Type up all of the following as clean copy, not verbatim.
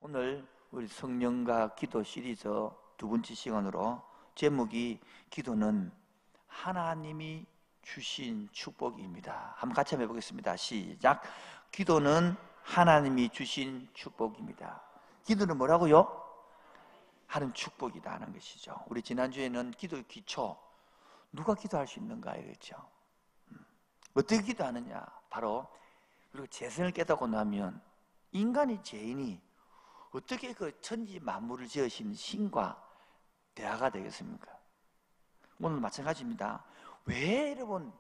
오늘 우리 성령과 기도 시리즈 두 번째 시간으로 제목이 기도는 하나님이 주신 축복입니다. 한번 같이 한번 해보겠습니다. 시작. 기도는 하나님이 주신 축복입니다. 기도는 뭐라고요? 하는 축복이다 하는 것이죠. 우리 지난주에는 기도의 기초, 누가 기도할 수 있는가 이랬죠. 어떻게 기도하느냐? 바로 그리고 재성을 깨닫고 나면 인간이 죄인이 어떻게 그 천지 만물을 지으신 신과 대화가 되겠습니까? 오늘 마찬가지입니다. 왜 여러분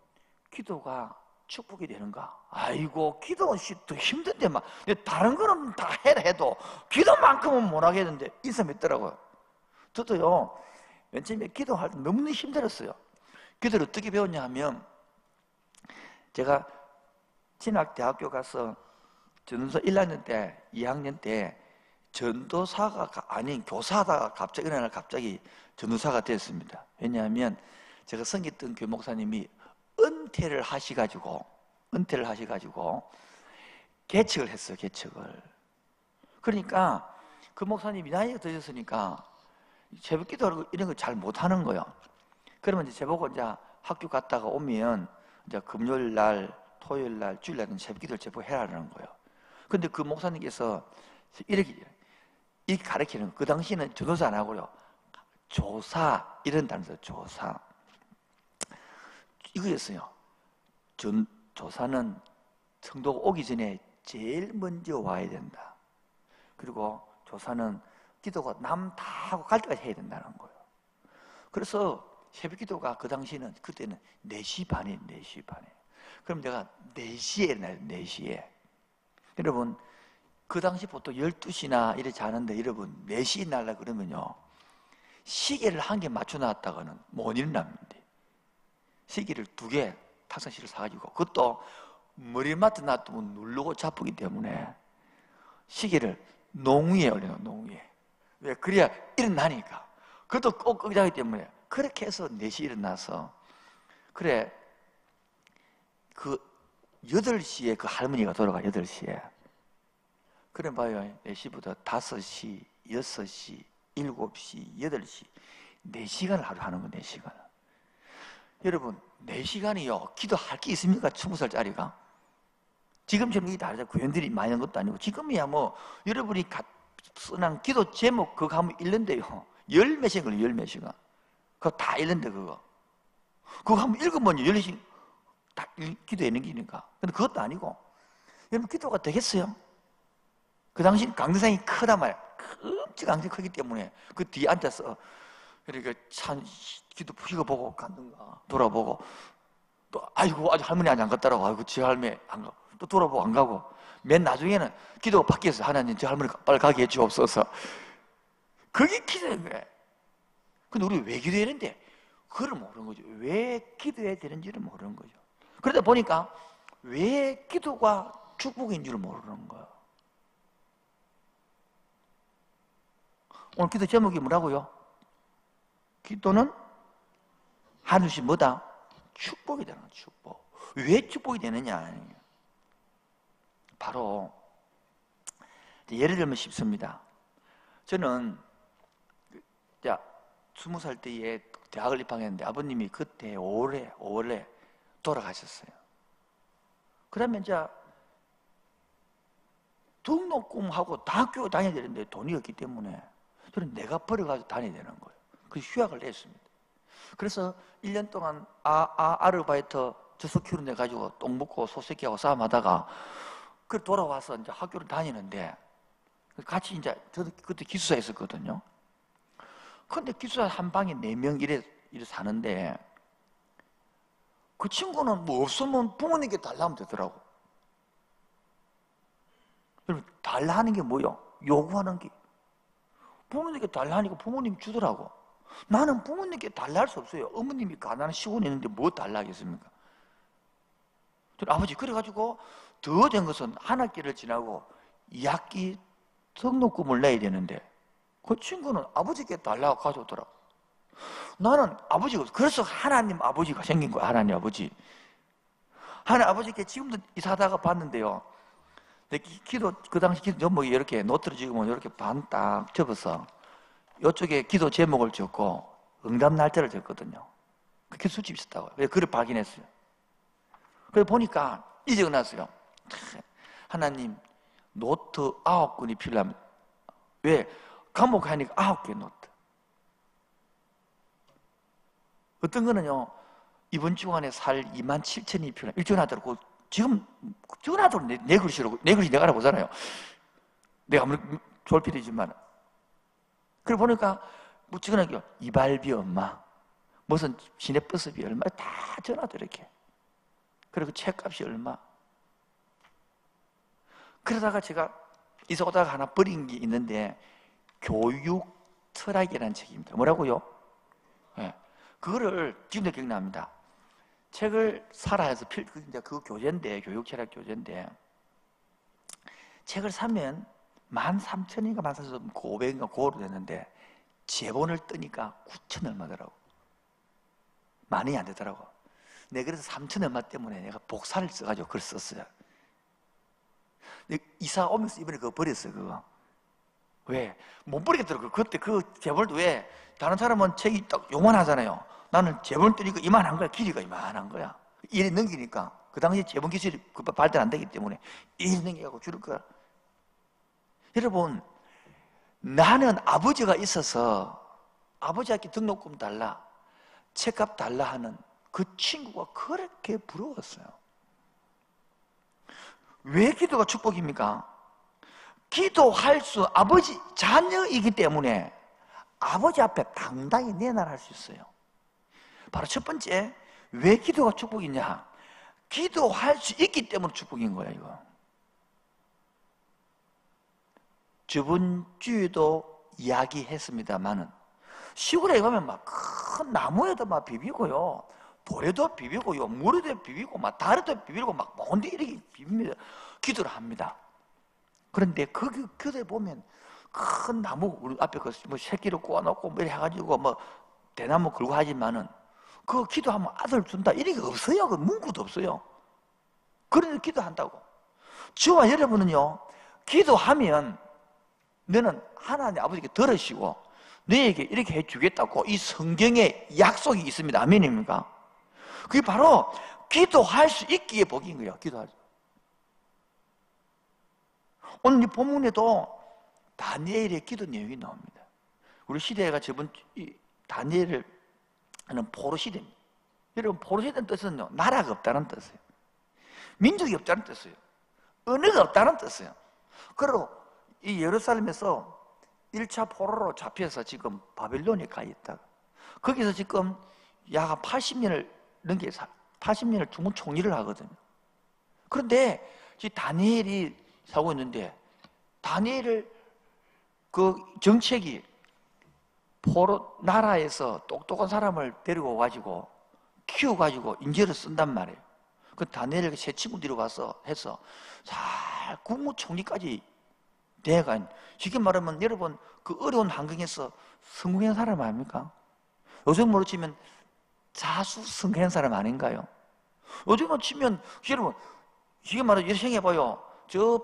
기도가 축복이 되는가? 아이고 기도는 더 힘든데 막 다른 거는 다 해라 해도 기도만큼은 못 하겠는데 이 사람이 있더라고요. 저도요 맨 처음에 기도할 때 너무 힘들었어요. 기도를 어떻게 배웠냐 하면 제가 진학대학교 가서 전도사 1학년 때 2학년 때 전도사가 아닌 교사하다가 갑자기 어느 날 갑자기 전도사가 됐습니다. 왜냐하면 제가 섬겼던 교회 목사님이 은퇴를 하셔가지고 개척을 했어요. 개척을. 그러니까 그 목사님이 나이가 드셨으니까 새벽 기도하고 이런 거 잘 못하는 거예요. 그러면 이제 저보고 이제 학교 갔다가 오면 이제 금요일 날, 토요일 날, 주일 날은 새벽 기도를 제보고 해라는 거예요. 근데 그 목사님께서 이렇게 가르치는 거. 그 당시에는 전도사 안 하고요. 조사, 이런 단어죠. 조사. 이거였어요. 조사는 성도가 오기 전에 제일 먼저 와야 된다. 그리고 조사는 기도가 남 다 하고 갈 때까지 해야 된다는 거예요. 그래서 새벽 기도가 그 당시에는 그때는 4시 반이에요. 4시 반에. 그럼 내가 4시에 일어나요. 4시에. 여러분 그 당시 보통 12시나 이래 자는데 여러분 4시에 날라 그러면요 시계를 한 개 맞춰 놨다가는 못 일어납니다. 시계를 2개 탁상실을 사가지고 그것도 머리맡에 놔두면 누르고 자쁘기 때문에 시계를 농위에 올려놔. 농위에. 왜? 그래야 일어나니까. 그것도 꼭 끄자기 때문에 그렇게 해서 4시에 일어나서 그래 그 8시에 그 할머니가 돌아가. 8시에 그래 봐요. 4시부터 5시, 6시, 7시, 8시 4시간을 하루 하는 거예요. 4시간을. 여러분 4시간이요 기도할 게 있습니까? 20살짜리가 지금처럼 이게 다르죠. 구현들이 많이 하는 것도 아니고 지금이야 뭐 여러분이 쓰는 기도 제목 그거 하면 읽는데요 10몇 시간 걸려요. 10몇 시간. 그거 다 읽는데 그거 하면 읽으면 10시간 다 기도해 넘기니까. 근데 그것도 아니고 여러분 기도가 되겠어요? 그 당시 강대상이 크단 말이야. 끔찍 강대상이 크기 때문에 그 뒤에 앉아서 그러니까 참 기도 휘어보고 갔는가 돌아보고 또 아이고 아직 할머니 아직 안 갔더라고. 아이고 지 할머니 안 가. 또 돌아보고 안 가고 맨 나중에는 기도가 바뀌었어. 하나님 저 할머니 빨리 가게 해주옵소서. 그게 기도인 거야. 근데 우리 왜 기도해야 되는데 그걸 모르는 거죠. 왜 기도해야 되는지를 모르는 거죠. 그러다 보니까 왜 기도가 축복인 줄 모르는 거야. 오늘 기도 제목이 뭐라고요? 기도는 하늘시 뭐다? 축복이 되는 거야. 축복. 왜 축복이 되느냐? 바로 예를 들면 쉽습니다. 저는 20살 때에 대학을 입학했는데 아버님이 그때 5월에 돌아가셨어요. 그러면 이제 등록금하고 다 학교 다녀야 되는데 돈이 없기 때문에 저는 내가 벌어가지고 다녀야 되는 거예요. 그래서 휴학을 했습니다. 그래서 1년 동안 아르바이트 젖소 키우는 데 가지고 똥 먹고 소새끼하고 싸움하다가 그 돌아와서 이제 학교를 다니는데 같이 이제 저도 그때 기숙사에 있었거든요. 근데 기숙사 한 방에 4명 이래 사는데 그 친구는 뭐 없으면 부모님께 달라면 되더라고. 여러분 달라 하는 게 뭐예요? 요구하는 게. 부모님께 달라 하니까 부모님이 주더라고. 나는 부모님께 달라 할 수 없어요. 어머님이 가난한 시골에 있는데 뭐 달라 하겠습니까? 아버지 그래가지고 더 된 것은 한 학기를 지나고 2학기 등록금을 내야 되는데 그 친구는 아버지께 달라고 가져오더라고. 나는 아버지가 그래서 하나님 아버지가 생긴 거야. 하나님 아버지. 하나님 아버지께 지금도 이사하다가 봤는데요 그 당시 기도 제목이 이렇게 노트를 찍으면 이렇게 반 딱 접어서 이쪽에 기도 제목을 적고 응답 날짜를 적거든요. 그렇게 수집이 있었다고요. 그래서 그걸 발견했어요. 그래서 보니까 이 적어놨어요. 하나님, 노트 9권이 필요합니다. 왜? 감옥하니까 9개 노트. 어떤 거는요, 이번 주 안에 살 27,000이 필요합니다. 일주일하더라고. 지금 전화도 내 글씨로, 내 글씨 내가 알아보잖아요. 내가 아무리 졸피되지만. 그래 보니까 뭐 찍어놓은 이발비 얼마, 무슨 시내버스비 얼마, 다 전화도 이렇게. 그리고 책값이 얼마. 그러다가 제가 이사 오다가 하나 버린 게 있는데, 교육 철학이라는 책입니다. 뭐라고요? 네. 그거를 지금도 기억납니다. 책을 사라 해서 그 교재인데, 교육 철학 교재인데, 책을 사면 13,000인가 14,500인가 그거로 됐는데, 제본을 뜨니까 9,000 얼마더라고. 많이 안 되더라고. 내가 그래서 3,000 얼마 때문에 내가 복사를 써가지고 그걸 썼어요. 이사 오면서 이번에 그거 버렸어요, 그거. 왜? 못 버리겠더라고요. 그때 그 제본도 왜? 다른 사람은 책이 딱 요만하잖아요. 나는 제본을 뜨니까 이만한 거야. 길이가 이만한 거야. 일이 넘기니까. 그 당시에 제본 기술이 발달 안 되기 때문에 일이 넘겨가고 줄을 거야. 여러분, 나는 아버지가 있어서 아버지한테 등록금 달라, 책값 달라 하는 그 친구가 그렇게 부러웠어요. 왜 기도가 축복입니까? 기도할 수, 아버지 자녀이기 때문에 아버지 앞에 당당히 내날할 수 있어요. 바로 첫 번째, 왜 기도가 축복이냐? 기도할 수 있기 때문에 축복인 거야, 이거. 저번 주에도 이야기했습니다만은, 시골에 가면 막 큰 나무에도 막 비비고요, 돌에도 비비고요, 물에도 비비고, 막 달에도 비비고, 막 뭔데 이렇게 비빕니다. 기도를 합니다. 그런데 그 교도에 보면 큰 나무, 우리 앞에 뭐 새끼를 구워놓고 뭐 이렇게 해가지고 뭐 대나무 걸고 하지만은, 그거 기도하면 아들 준다 이런 게 없어요. 그 문구도 없어요. 그런데 기도한다고. 저와 여러분은요, 기도하면 너는 하나님 아버지께 들으시고 너에게 이렇게 해주겠다고 이 성경에 약속이 있습니다. 아멘입니까? 그게 바로 기도할 수 있기에 복인 거예요. 기도할 수. 오늘 이 본문에도 다니엘의 기도 내용이 나옵니다. 우리 시대가 저번 다니엘을 하는 포로 시대입니다. 여러분, 포로 시대는 뜻은요, 나라가 없다는 뜻이에요. 민족이 없다는 뜻이에요. 언어가 없다는 뜻이에요. 그리고 이 예루살렘에서 1차 포로로 잡혀서 지금 바벨론에 가 있다. 거기서 지금 약 80년을 넘게 80년을 중국 총리를 하거든요. 그런데 이 다니엘이 살고 있는데, 다니엘을 그 정책이 포로 나라에서 똑똑한 사람을 데리고 가지고 키워가지고 인재를 쓴단 말이에요. 그 다니엘을 새 친구 데려가서 해서 잘 국무총리까지 돼간, 쉽게 말하면 여러분 그 어려운 환경에서 성공한 사람 아닙니까? 요즘으로 치면 자수성가한 사람 아닌가요? 요즘으로 치면 여러분 쉽게 말하면 이렇게 생각해봐요. 저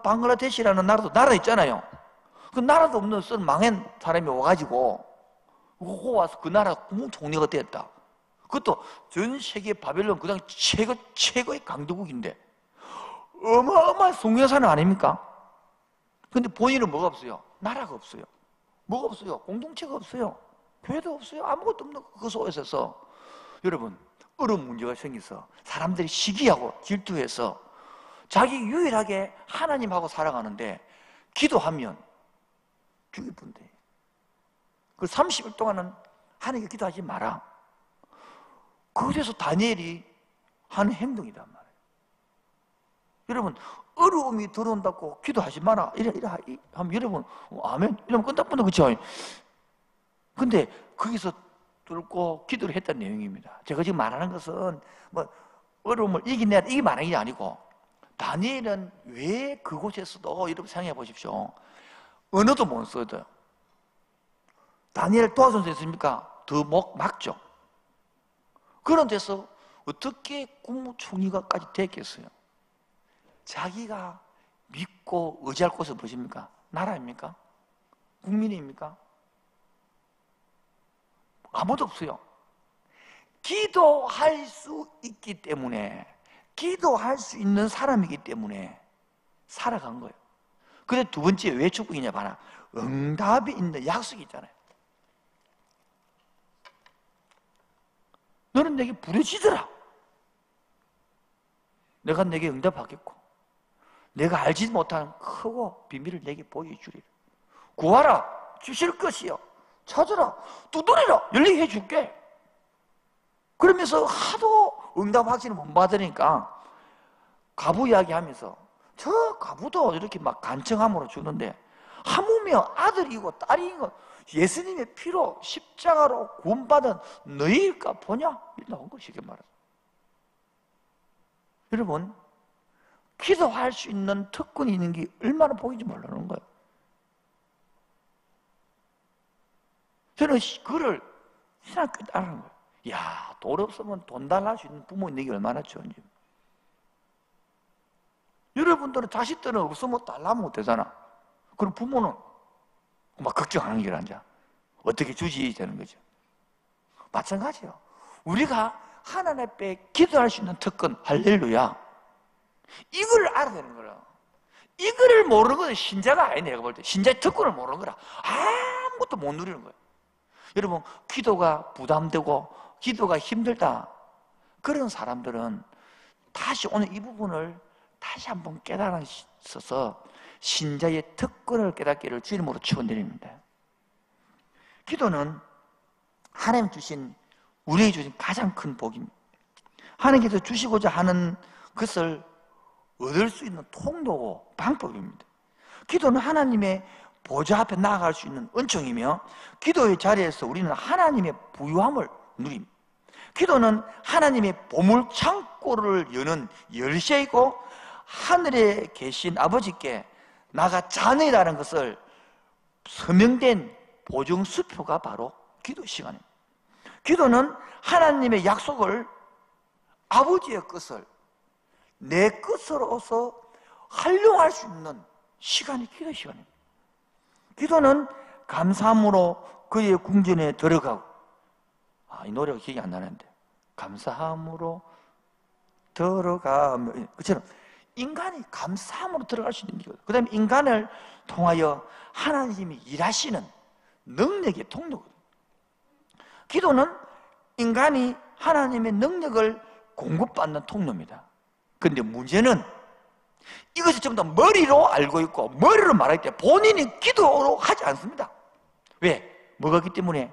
방글라데시라는 나라 있잖아요. 그 나라도 없는 쓴 망한 사람이 와가지고 와서 그 나라 국무총리가 됐다. 그것도 전 세계 바벨론 그 당시 최고의 강대국인데 어마어마한 성공한 사람 아닙니까? 근데 본인은 뭐가 없어요? 나라가 없어요. 뭐가 없어요? 공동체가 없어요. 교회도 없어요. 아무것도 없는 그 속에서 여러분 어려운 문제가 생겨서 사람들이 시기하고 질투해서 자기 유일하게 하나님하고 살아가는데 기도하면 죽일 뿐데, 그 30일 동안은 하나님께 기도하지 마라. 그래서 다니엘이 하는 행동이란 말이에요. 여러분, 어려움이 들어온다고 기도하지 마라 이래 하면 여러분 아멘 이러면 끝나뿐다, 그렇죠? 근데 거기서 뚫고 기도를 했다는 내용입니다. 제가 지금 말하는 것은 뭐 어려움을 이겨내야 이게 말하는 게 아니고, 다니엘은 왜 그곳에서도, 여러분 생각해 보십시오, 언어도 못 써요. 다니엘 도와준 데 있습니까? 더 막죠. 그런 데서 어떻게 국무총리가까지 됐겠어요? 자기가 믿고 의지할 곳은 무엇입니까? 나라입니까? 국민입니까? 아무도 없어요. 기도할 수 있기 때문에, 기도할 수 있는 사람이기 때문에 살아간 거예요. 근데 두 번째 왜 축복이냐 봐라. 응답이 있는 약속이 있잖아요. 너는 내게 부르짖으라. 내가 내게 응답하겠고 내가 알지 못하는 크고 비밀을 내게 보여주리라. 구하라 주실 것이요, 찾으라 두드리라 열리게 해줄게. 그러면서 하도 응답 확신을 못 받으니까 과부 이야기하면서 저 과부도 이렇게 막 간청함으로 주는데 하물며 아들이고 딸이고 예수님의 피로 십자가로 구원받은 너희일까 보냐? 이렇게 나온 것이 이게 말이에요. 여러분, 기도할 수 있는 특권이 있는 게 얼마나 복인지 모르는 거예요. 저는 그를 신학교에 따르는 거예요. 야, 돈 없으면 돈 달라 할 수 있는 부모 있는 게 얼마나 좋은지. 여러분들은 자식들은 없으면 달라면 못 되잖아. 그럼 부모는 막 걱정하는 게 아니라 어떻게 주지 되는 거죠. 마찬가지예요. 우리가 하나님 앞에 기도할 수 있는 특권, 할렐루야, 이걸 알아야 되는 거라. 이거를 모르는 건 신자가 아니네. 내가 볼 때 신자의 특권을 모르는 거라. 아무것도 못 누리는 거예요. 여러분, 기도가 부담되고 기도가 힘들다, 그런 사람들은 다시 오늘 이 부분을 다시 한번 깨달아서 신자의 특권을 깨닫기를 주님으로 축원드립니다. 기도는 하나님 주신, 우리에게 주신 가장 큰 복입니다. 하나님께서 주시고자 하는 것을 얻을 수 있는 통로고 방법입니다. 기도는 하나님의 보좌 앞에 나아갈 수 있는 은총이며, 기도의 자리에서 우리는 하나님의 부유함을 누립니다. 기도는 하나님의 보물 창고를 여는 열쇠이고, 하늘에 계신 아버지께 나가 자녀라는 것을 서명된 보증수표가 바로 기도 시간입니다. 기도는 하나님의 약속을, 아버지의 것을 내 것으로서 활용할 수 있는 시간이 기도 시간입니다. 기도는 감사함으로 그의 궁전에 들어가고, 이 노래가 기억이 안 나는데, 감사함으로 들어가면, 그처럼 인간이 감사함으로 들어갈 수 있는 기도. 그 다음에 인간을 통하여 하나님이 일하시는 능력의 통로거든요. 기도는 인간이 하나님의 능력을 공급받는 통로입니다. 그런데 문제는 이것을 전부 다 머리로 알고 있고 머리로 말하기 때문에 본인이 기도로 하지 않습니다. 왜? 뭐가 있기 때문에?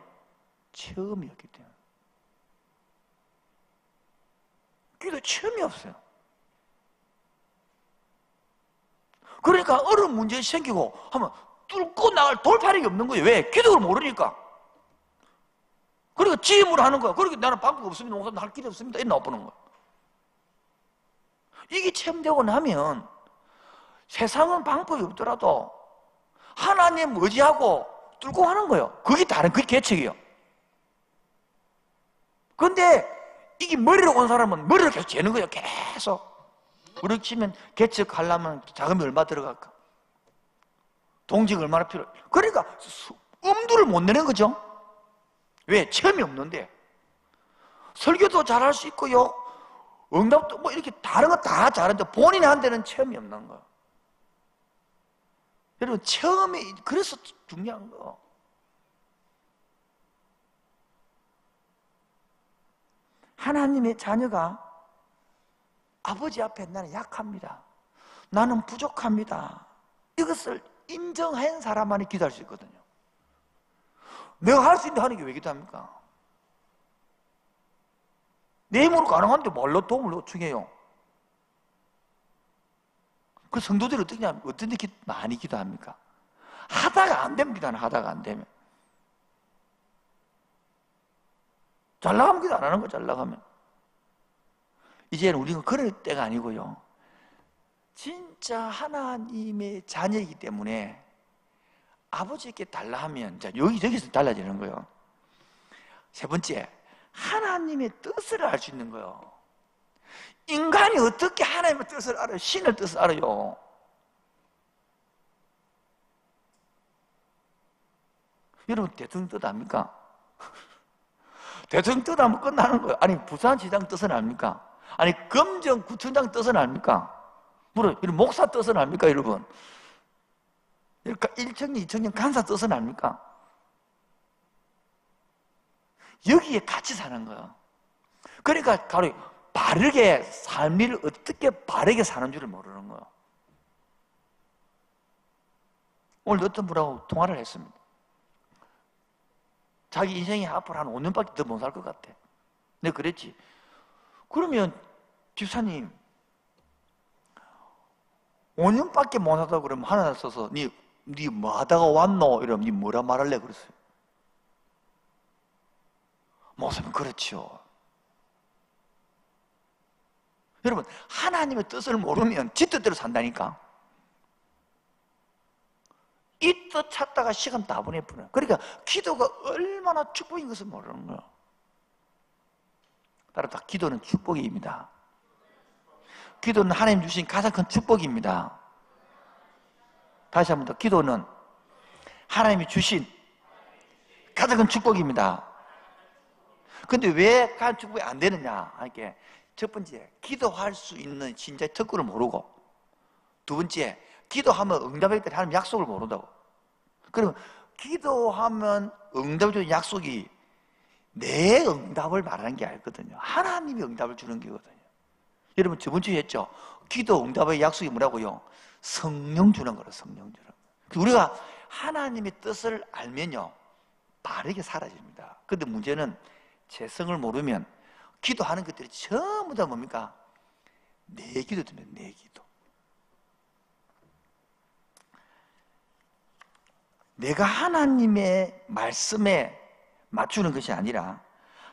체험이었기 때문에. 기도 체험이 없어요. 그러니까 어려운 문제 생기고 하면 뚫고 나갈 돌파력이 없는 거예요. 왜? 기도를 모르니까. 그러니까 지음으로 하는 거야. 그러니까 나는 방법 없습니다. 할 길이 없습니다. 이렇게 나와보는 거야. 이게 체험되고 나면 세상은 방법이 없더라도 하나님 의지하고 뚫고 하는 거예요. 그게 그게 계책이에요. 그런데 이게 머리로 온 사람은 머리를 계속 재는 거예요. 계속. 우리 치면 계책하려면 자금이 얼마 들어갈까? 동지가 얼마나 필요해? 그러니까 엄두를 못 내는 거죠. 왜? 체험이 없는데. 설교도 잘할 수 있고요, 응답도 뭐 이렇게 다른 거 다 잘하는데 본인한테는 체험이 없는 거예요. 여러분, 체험이 그래서 중요한 거. 하나님의 자녀가 아버지 앞에 나는 약합니다, 나는 부족합니다, 이것을 인정한 사람만이 기도할 수 있거든요. 내가 할 수 있는데 하는 게 왜 기도합니까? 내 힘으로 가능한데 뭘로 도움을 요청해요? 그 성도들이 어떤 데 많이 기도합니까? 하다가 안 되면 기도하는, 하다가 안 되면. 잘 나가면 기도 안 하는 거, 잘 나가면. 이제는 우리가 그럴 때가 아니고요, 진짜 하나님의 자녀이기 때문에 아버지께 달라 하면, 자, 여기서 달라지는 거예요. 세 번째, 하나님의 뜻을 알 수 있는 거예요. 인간이 어떻게 하나님의 뜻을 알아요? 신의 뜻을 알아요. 여러분 대통령 뜻 압니까? 대통령 뜻 하면 끝나는 거예요. 아니 부산시장 뜻은 압니까? 아니 금정구청장 뜻은 압니까? 물론 목사 뜻은 압니까 여러분? 그러니까 1청년 2청년 간사 뜻은 압니까? 여기에 같이 사는 거예요. 그러니까 바로 바르게 삶을 어떻게 바르게 사는 줄을 모르는 거예요. 오늘 어떤 분하고 통화를 했습니다. 자기 인생이 앞으로 한 5년밖에 더 못 살 것 같아. 내가 그랬지. 그러면 집사님 5년밖에 못 살다고 그러면 하나 써서 니 뭐 하다가 왔노? 이러면 니 뭐라 말할래? 그랬어요. 목사님 그렇죠. 여러분 하나님의 뜻을 모르면 지 뜻대로 산다니까. 이 뜻 찾다가 시간 다 보내버려. 그러니까 기도가 얼마나 축복인 것을 모르는 거예요. 따라서 기도는 축복입니다. 기도는 하나님 주신 가장 큰 축복입니다. 다시 한 번 더, 기도는 하나님이 주신 가장 큰 축복입니다. 근데 왜 가장 축복이 안 되느냐? 이렇게 첫 번째, 기도할 수 있는 진짜의 특권을 모르고, 두 번째, 기도하면 응답했더니 하나님 약속을 모른다고. 그러면 기도하면 응답을 주는 약속이 내 응답을 말하는 게 아니거든요. 하나님이 응답을 주는 게거든요. 여러분 저번 주에 했죠? 기도 응답의 약속이 뭐라고요? 성령 주는 거라. 성령 주는 거. 우리가 하나님의 뜻을 알면요 바르게 사라집니다. 근데 문제는 재성을 모르면 기도하는 것들이 전부 다 뭡니까? 내 기도 때문에 내 기도. 내가 하나님의 말씀에 맞추는 것이 아니라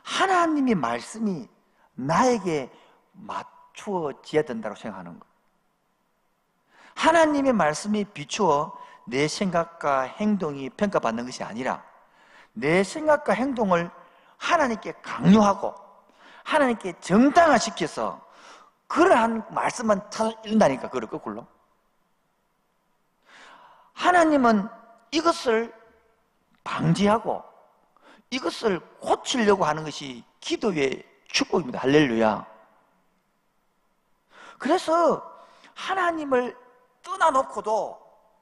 하나님의 말씀이 나에게 맞추어져야 된다고 생각하는 거예요. 하나님의 말씀이 비추어 내 생각과 행동이 평가받는 것이 아니라 내 생각과 행동을 하나님께 강요하고 하나님께 정당화시켜서 그러한 말씀만 찾아 읽는다니까. 그걸 거꾸로 하나님은 이것을 방지하고 이것을 고치려고 하는 것이 기도의 축복입니다. 할렐루야. 그래서 하나님을 떠나놓고도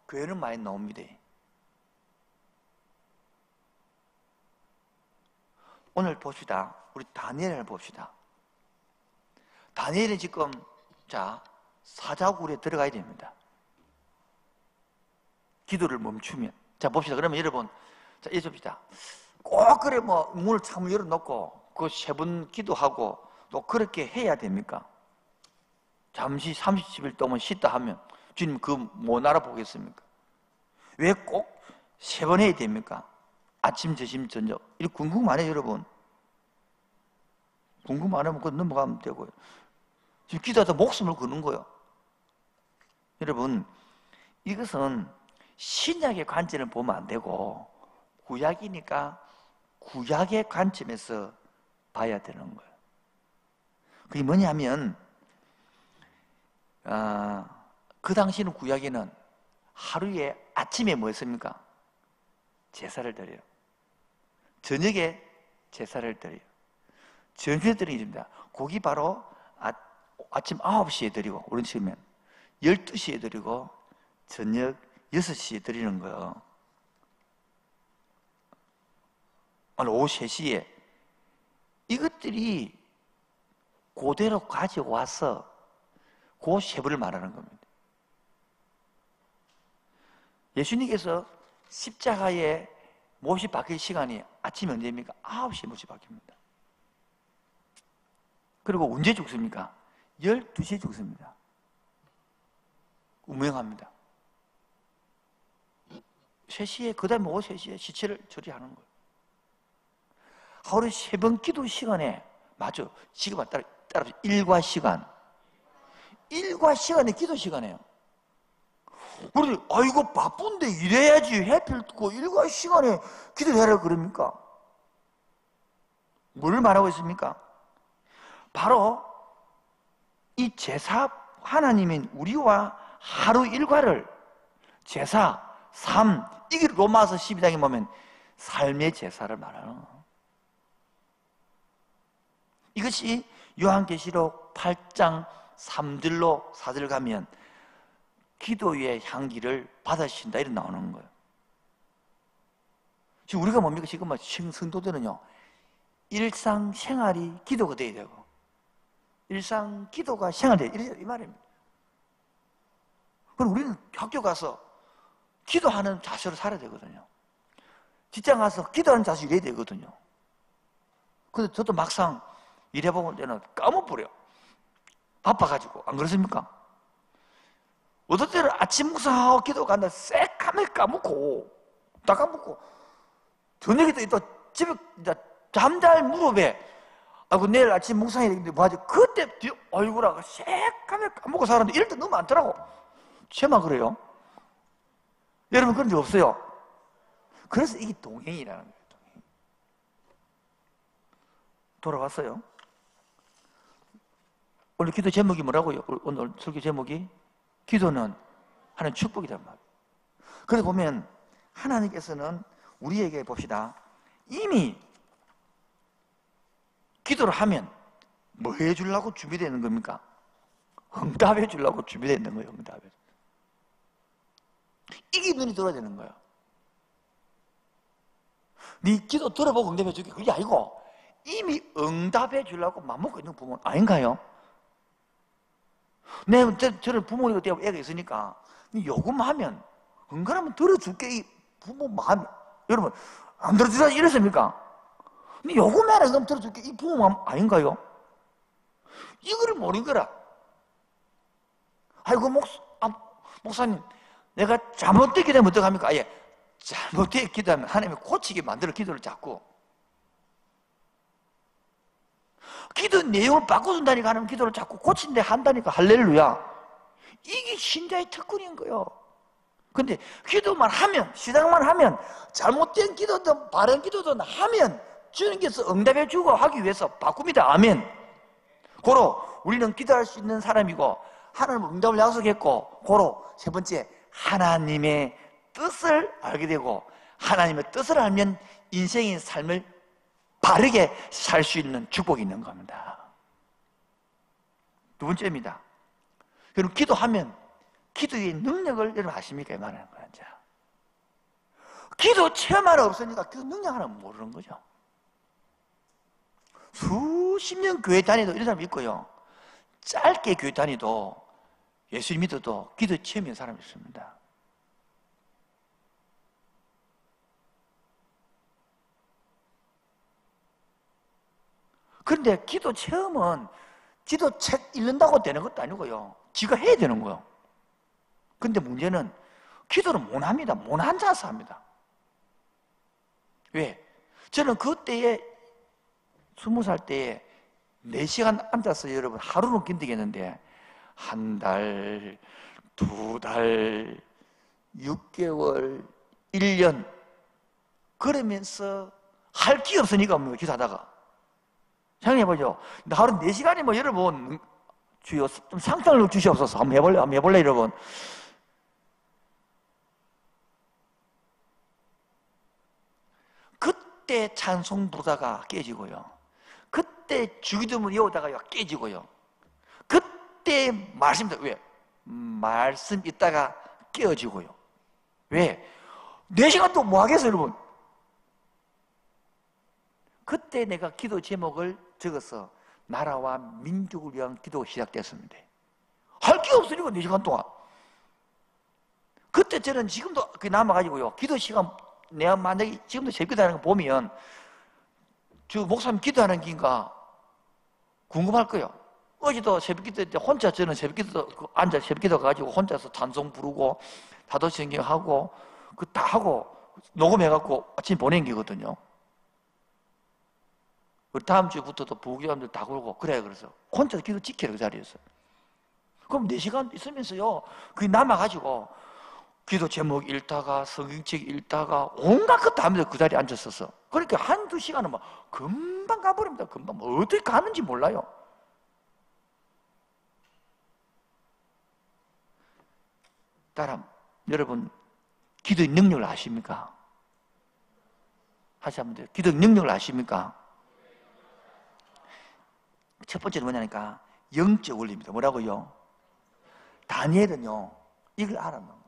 교회는 많이 나옵니다. 오늘 봅시다. 우리 다니엘을 봅시다. 다니엘은 지금 사자굴에 들어가야 됩니다. 기도를 멈추면. 자 봅시다. 그러면 여러분 잊읍시다. 꼭 그래 문을 창문 열어놓고 그 세 번 기도하고 또 그렇게 해야 됩니까? 잠시 30일 동안 쉬다 하면 주님 뭐 알아보겠습니까? 왜 꼭 세 번 해야 됩니까? 아침, 점심, 저녁. 이렇게 궁금 안 해요, 여러분? 궁금 안 하면 그거 넘어가면 되고요. 지금 기도하다 목숨을 거는 거예요. 여러분, 이것은 신약의 관점을 보면 안 되고 구약이니까 구약의 관점에서 봐야 되는 거예요. 그게 뭐냐면 그 당시는 구약에는 하루에 아침에 뭐 했습니까? 제사를 드려요. 저녁에 제사를 드려요. 저녁에 드리는 겁니다. 고기 바로 아침 9시에 드리고 우리 치면 12시에 드리고 저녁 6시에 드리는 거예요. 오후 3시에 이것들이 그대로 가지고 와서 그 세부를 말하는 겁니다. 예수님께서 십자가에 못이 박힐 시간이 아침이 언제입니까? 9시에 못이 박힙니다. 그리고 언제 죽습니까? 12시에 죽습니다. 운명합니다. 3시에, 그 다음에 오후 3시에 시체를 처리하는 거예요. 하루에 3번 기도 시간에, 맞죠? 시간 따라서 일과 시간. 일과 시간에 기도 시간이에요. 우리, 이거 바쁜데 일해야지. 해필 그 일과 시간에 기도해라 그럽니까? 뭘 말하고 있습니까? 바로 이 제사, 하나님인 우리와 하루 일과를 제사, 삶, 이게 로마서 12장에 보면 삶의 제사를 말하는 거예요. 이것이 요한계시록 8장 3절로 4절 가면 기도의 향기를 받으신다 이런 나오는 거예요. 지금 우리가 뭡니까? 지금 성도들은요, 일상생활이 기도가 돼야 되고 일상 기도가 생활돼야 이 말입니다. 그럼 우리는 학교 가서 기도하는 자세로 살아야 되거든요. 직장 가서 기도하는 자세로 일해야 되거든요. 근데 저도 막상 일해보면 때는 까먹버려. 바빠가지고. 안 그렇습니까? 어떨 때는 아침 묵상하고 기도 간다 새까매 까먹고 다 까먹고 저녁에 또 집에 잠잘 무릎에 아이고 내일 아침 묵상해야 되는데 뭐하지? 그때 얼굴하고 새까매 까먹고 살았는데 이럴 때 너무 많더라고. 제만 그래요? 여러분 그런 적 없어요? 그래서 이게 동행이라는 거예요. 동행. 돌아왔어요? 오늘 기도 제목이 뭐라고요? 오늘 설교 제목이 기도는 하나님 축복이란 말이에요. 그래서 보면 하나님께서는 우리에게 봅시다. 이미 기도를 하면 뭐 해주려고 준비되는 겁니까? 응답해 주려고 준비되어 있는 거예요. 응답해. 이게 눈이 들어야 되는 거예요. 네 기도 들어보고 응답해 주기 그게 아니고 이미 응답해 주려고 맘먹고 있는 부모는 아닌가요? 저는 부모님도 되고 애가 있으니까 요금하면 응가라면 들어줄게 이 부모 마음. 여러분 안 들어주자 이랬습니까? 요금해라 그럼 들어줄게 이 부모 마음 아닌가요? 이거를 모르는 거라. 아이고 목사님 내가 잘못되게 기도하면 어떡합니까? 예, 잘못되게 기도하면 하나님이 고치게 만들어 기도를 자꾸 기도 내용을 바꿔준다니까 하나님 기도를 자꾸 고친데 한다니까 할렐루야. 이게 신자의 특권인 거예요. 근데 기도만 하면 시작만 하면 잘못된 기도든 바른 기도든 하면 주님께서 응답해 주고 하기 위해서 바꿉니다. 아멘. 고로 우리는 기도할 수 있는 사람이고 하나님 응답을 약속했고 고로 세 번째 하나님의 뜻을 알게 되고 하나님의 뜻을 알면 인생의 삶을 바르게 살 수 있는 축복이 있는 겁니다. 두 번째입니다. 여러분 기도하면 기도의 능력을 여러분 아십니까? 이 말하는 거야. 기도 체험 하나 없으니까 그 능력 하나 모르는 거죠. 수십 년 교회 다니도 이런 사람 있고요. 짧게 교회 다니도 예수님 믿어도 기도 체험인 사람이 있습니다. 그런데 기도 체험은 기도 책 읽는다고 되는 것도 아니고요. 지가 해야 되는 거예요. 근데 문제는 기도를 못합니다. 못한 자서 합니다. 왜? 저는 그때에 20살 때에 4시간 앉아서 여러분 하루는 견디겠는데 한 달, 2달, 6개월, 1년 그러면서 할 게 없으니까 뭐 기도하다가 생각해보죠. 하루 4시간이 뭐 여러분 주여 좀 상상을 주시옵소서. 한번 해볼래 여러분. 그때 찬송 부르다가 깨지고요. 그때 주기도문 외우다가 깨지고요. 그때 말씀 왜? 말씀 있다가 깨어지고요. 왜? 4시간 동안 뭐 하겠어요 여러분? 그때 내가 기도 제목을 적어서 나라와 민족을 위한 기도가 시작됐습니다. 할 게 없으니까 4시간 동안. 그때 저는 지금도 남아가지고요. 기도 시간, 내가 만약에 지금도 새기도하는 거 보면 저 목사님 기도하는 긴가 궁금할 거예요. 어제도 새벽기도 때 혼자 저는 새벽기도 앉아 새벽기도 가지고 혼자서 찬송 부르고 다도신경하고 그 다 하고 녹음해갖고 아침 보낸 게거든요. 다음 주부터도 부교감들 다 그러고 그래 그래서 혼자 기도 지키라 그 자리에서. 그럼 4시간 있으면서요 그게 남아가지고 기도 제목 읽다가 성경책 읽다가 온갖 것도 하면서 그 자리에 앉았었어. 그러니까 한두 시간은 막 금방 가버립니다. 금방 뭐 어떻게 가는지 몰라요. 따라 여러분 기도의 능력을 아십니까? 다시 한번 돼요. 기도의 능력을 아십니까? 첫 번째는 뭐냐니까 영적 원리입니다. 뭐라고요? 다니엘은요 이걸 알았는 거예요.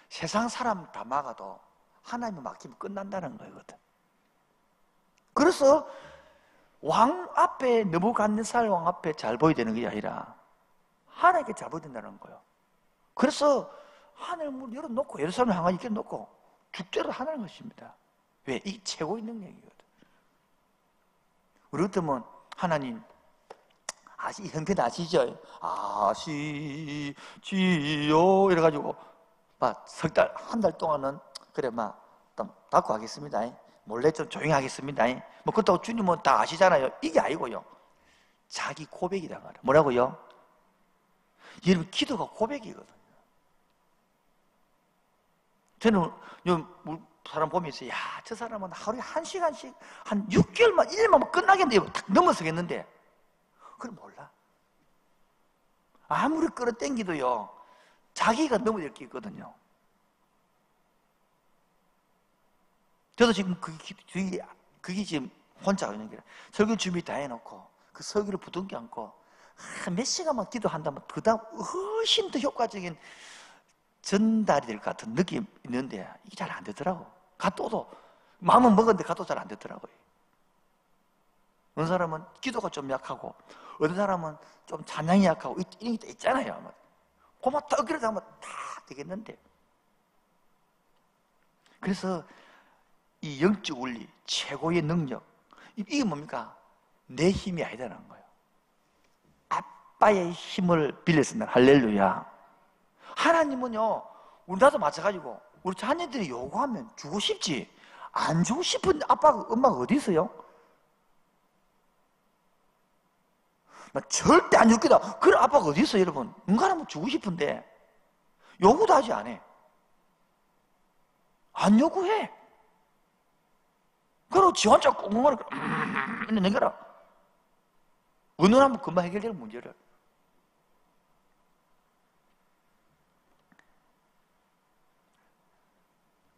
세상 사람 다 막아도 하나님을 맡기면 끝난다는 거거든. 그래서 왕 앞에 느부갓네살 왕 앞에 잘 보여야 되는 게 아니라 하나님께 잘 보여야 된다는 거예요. 그래서 하늘 문을 열어놓고 예루살렘을 향하게 열어놓고 죽더라도 하나님 것입니다. 왜? 이게 최고의 능력이거든. 우리 같으면 하나님 이 형편 아시죠? 아시지요 이래가지고 막 석 달, 한 달 동안은 그래 막 닫고 하겠습니다. 몰래 좀 조용히 하겠습니다. 뭐 그렇다고 주님은 다 아시잖아요. 이게 아니고요. 자기 고백이란 말이에요. 뭐라고요? 여러분 기도가 고백이거든요. 저는 사람 보면서 야, 저 사람은 하루에 1시간씩 한 6개월만 1년만 끝나겠는데 탁 넘어서겠는데 그걸 몰라. 아무리 끌어당기도요 자기가 넘어질 게 있거든요. 저도 지금 그게 지금 혼자 있는 게 설교 준비 다 해놓고 그 설교를 부둥켜 안고 몇 시간만 기도한다면 그 다음 훨씬 더 효과적인 전달이 될 것 같은 느낌이 있는데 이게 잘 안 되더라고. 가도도 마음은 먹었는데 가도 잘 안 되더라고요. 어느 사람은 기도가 좀 약하고 어느 사람은 좀 찬양이 약하고 이런 게 있잖아요. 고마 떡이라도 하면 다 되겠는데. 그래서 이 영적 원리 최고의 능력 이게 뭡니까? 내 힘이 아니다라는 거예요. 아빠의 힘을 빌렸습니다. 할렐루야. 하나님은요 우리나라도 마찬가지고 우리 자녀들이 요구하면 주고 싶지 안 주고 싶은 아빠가 엄마가 어디 있어요? 절대 안 줄게다. 그런 아빠가 어디 있어요 여러분? 응가라면 주고 싶은데 요구도 하지 않아. 안 요구해. 그리고 지 혼자 꽁꽁거려 넘겨라. 의논하면 금방 해결되는 문제를.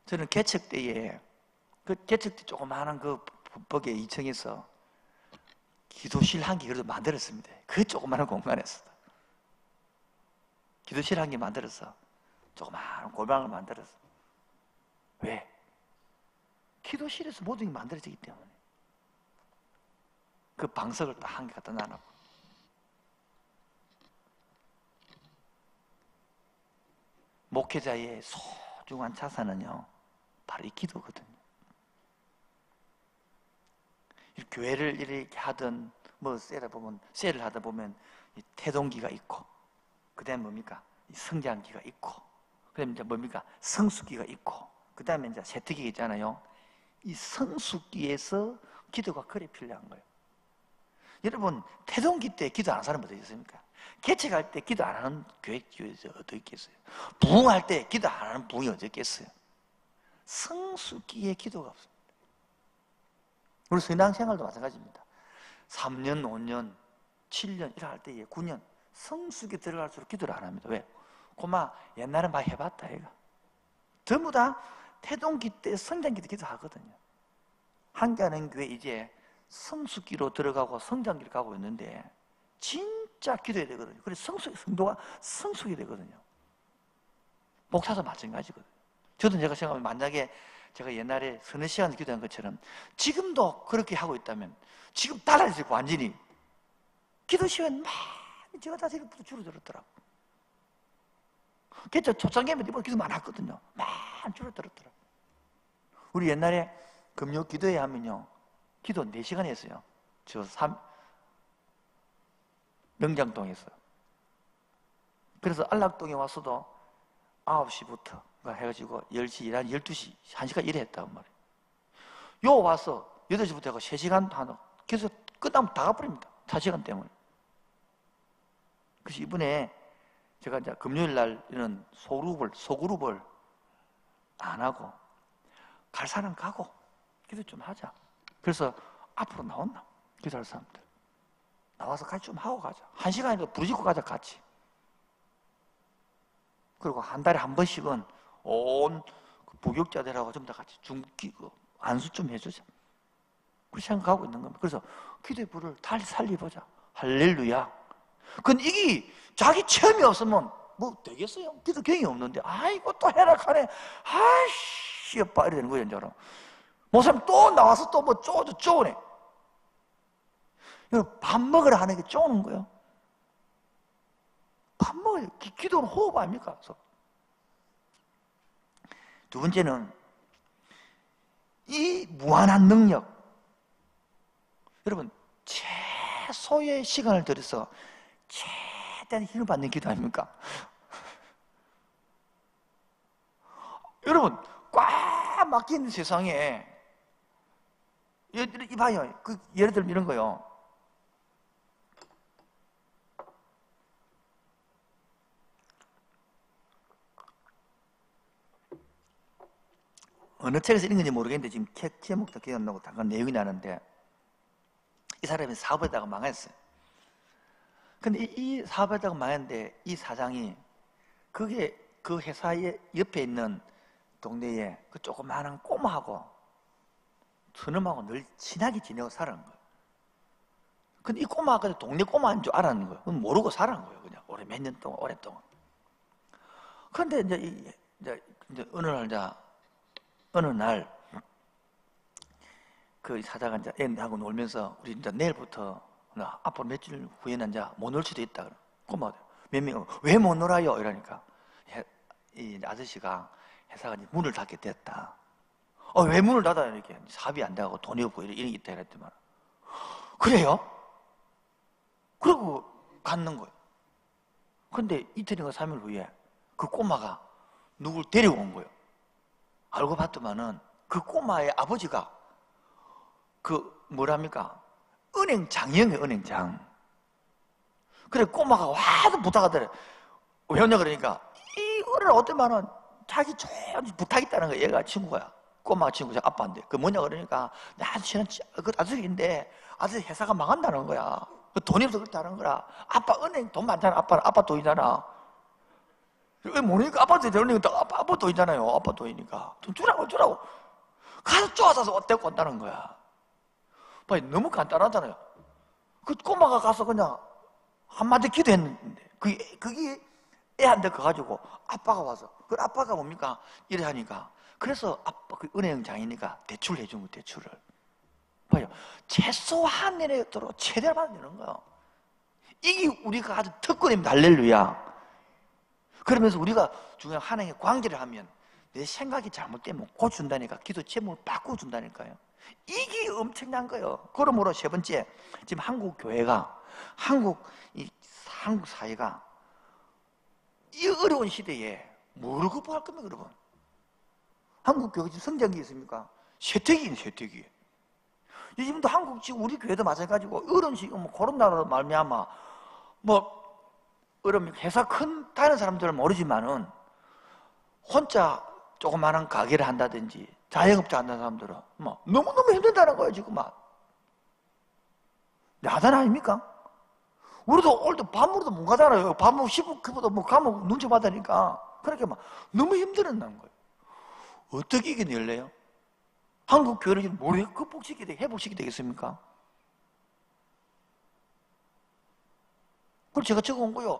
저는 개척 때에 그 개척 때 조그마한 그 벽에 2층에서 기도실 한 개 그래도 만들었습니다. 그 조그마한 공간에서 기도실 한 개 만들어서 조그마한 골방을 만들었어. 왜? 기도실에서 모든 게 만들어지기 때문에 그 방석을 딱 한 개 갖다 놔놓고 목회자의 소중한 자산은요 바로 이 기도거든요. 교회를 이렇게 하든 뭐 셀을 하다 보면 이 태동기가 있고 그 다음에 뭡니까? 이 성장기가 있고 그 다음에 이제 뭡니까? 성숙기가 있고 그 다음에 이제 세특기가 있잖아요. 이 성숙기에서 기도가 그래 필요한 거예요. 여러분 태동기 때 기도 안 하는 사람 어디 있습니까? 개척할 때 기도 안 하는 교회에서 어디 있겠어요? 부흥할 때 기도 안 하는 부흥이 어디 있겠어요? 성숙기에 기도가 없습니다. 우리 신앙생활도 마찬가지입니다. 3년, 5년, 7년 이렇게 할 때에 9년 성숙에 들어갈수록 기도를 안 합니다. 왜? 고마 옛날에 많이 해봤다 얘가. 전부 다 태동기 때 성장기 때 기도하거든요. 함께하는 교회 이제 성숙기로 들어가고 성장기로 가고 있는데 진짜 기도해야 되거든요. 그래서 성도가 성숙이 되거든요. 목사도 마찬가지거든요. 저도 제가 생각하면 만약에 제가 옛날에 서너 시간 기도한 것처럼 지금도 그렇게 하고 있다면 지금 달라지고 완전히 기도 시간 많이 제가 다 생각보다 줄어들었더라고. 그래서 초창기에는 이번 기도 많았거든요. 많이 줄어들었더라고. 우리 옛날에 금요 기도회 하면요 기도 4시간 했어요. 명장동에서. 그래서 안락동에 와서도 9시부터 해가지고 10시 일한 12시 1시간 일을 했단 말이에요. 요 와서 8시부터 해서 3시간 하나 그래서 끝나면 다 가버립니다. 4시간 때문에. 그래서 이번에 제가 이제 금요일 날 이런 소그룹을 안 하고 갈 사람 가고 기도 좀 하자. 그래서 앞으로 나온나 기도할 사람들 나와서 같이 좀 하고 가자. 1시간이라도 부르짖고 가자 같이. 그리고 한 달에 한 번씩은 온 부교육자들하고 좀 다 같이 안수 좀 해주자. 그렇게 생각하고 있는 겁니다. 그래서 기도의 불을 다시 살려보자. 할렐루야. 근데 이게 자기 체험이 없으면 뭐 되겠어요? 기도 경이 없는데, 아이고 또 해락하네. 아이씨, 오빠 이래 되는 거예요, 이제. 목사님 또 나와서 또 뭐 쪼네. 밥 먹으라 하는 게 쪼는 거예요. 밥 먹어요. 기도는 호흡 아닙니까? 그래서 두 번째는 이 무한한 능력. 여러분, 최소의 시간을 들여서 최대한 힘을 받는 기도 아닙니까? 여러분, 꽉 막혀있는 세상에 이봐요. 예를 들면 이런 거요. 어느 책에서 읽은 건지 모르겠는데 지금 책 제목도 기억 안 나고 잠깐 내용이 나는데, 이 사람이 사업에다가 망했어요. 근데 이 사업에다가 망했는데 이 사장이 그게 그 회사의 옆에 있는 동네에 그 조그마한 꼬마하고 저놈하고 늘 친하게 지내고 살아는 거예요. 근데 이 꼬마가 동네 꼬마인 줄 알았는 거예요. 모르고 살아는 거예요. 그냥 몇 년 동안, 오랫동안. 근데 이제 어느 날 그 사자가 이제 애하고 놀면서 우리 이제 내일부터 앞으로 며칠 후에는 이제 못 놀 수도 있다. 꼬마가 몇 명, 왜 못 놀아요? 이러니까 이 아저씨가 회사가 이제 문을 닫게 됐다. 왜 문을 닫아요? 이렇게 사업이 안 되고 돈이 없고 이런 게 있다 이랬더만. 그래요? 그러고 갔는 거예요. 근데 이틀인가 3일 후에 그 꼬마가 누굴 데리고 온 거예요. 알고 봤더만은 그 꼬마의 아버지가 뭐랍니까? 은행장이에요, 은행장. 그래, 꼬마가 와도 부탁하더래. 왜냐 그러니까, 이 어른 어때만은 자기 조용히 부탁있다는 거야. 얘가 친구야. 꼬마 친구자 아빠인데. 그 뭐냐 그러니까, 나 친한 그 아들인데, 아들 회사가 망한다는 거야. 돈이 없어서 그렇다는 거라. 아빠 은행 돈 많잖아. 아빠 돈이잖아. 왜 모르니까 아빠한테 저러니까 아빠 돈이잖아요. 아빠 돈이니까. 돈 주라고. 가서 쪼아서 데리고 온다는 거야. 너무 간단하잖아요. 그 꼬마가 가서 그냥 한마디 기도했는데, 그게 애한테 가가지고 아빠가 와서, 그 아빠가 뭡니까? 이래 하니까. 그래서 아빠, 그 은행장이니까 대출을 해준 거예요, 대출을. 봐요. 최소한 내내도록 최대한 받는 거예요. 이게 우리가 아주 특권입니다. 할렐루야. 그러면서 우리가 중요한 하나님의 관계를 하면 내 생각이 잘못되면 고쳐준다니까. 기도 제목을 바꿔준다니까요. 이게 엄청난 거예요. 그러므로 세 번째, 지금 한국 교회가, 한국 사회가 이 어려운 시대에 뭐를 극복할 겁니까, 여러분? 한국 교회 지금 성장기 있습니까? 쇠퇴기. 요즘도 한국 지금 우리 교회도 마찬가지고 어려운 시기, 코로나로 말미암아 여러분 회사 큰 다른 사람들은 모르지만은 혼자 조그마한 가게를 한다든지 자영업자 한다는 사람들은 너무너무 힘들다는 거예요, 지금 야단 아닙니까? 우리도 오늘도 밤으로도 못 가잖아요. 밤으로 19km도 가면 눈치 받으니까. 그렇게 너무 힘들었다는 거예요. 어떻게 이겨낼래요? 한국 교회를 뭘 회복시키게 되겠습니까? 그걸 제가 적어온 거요.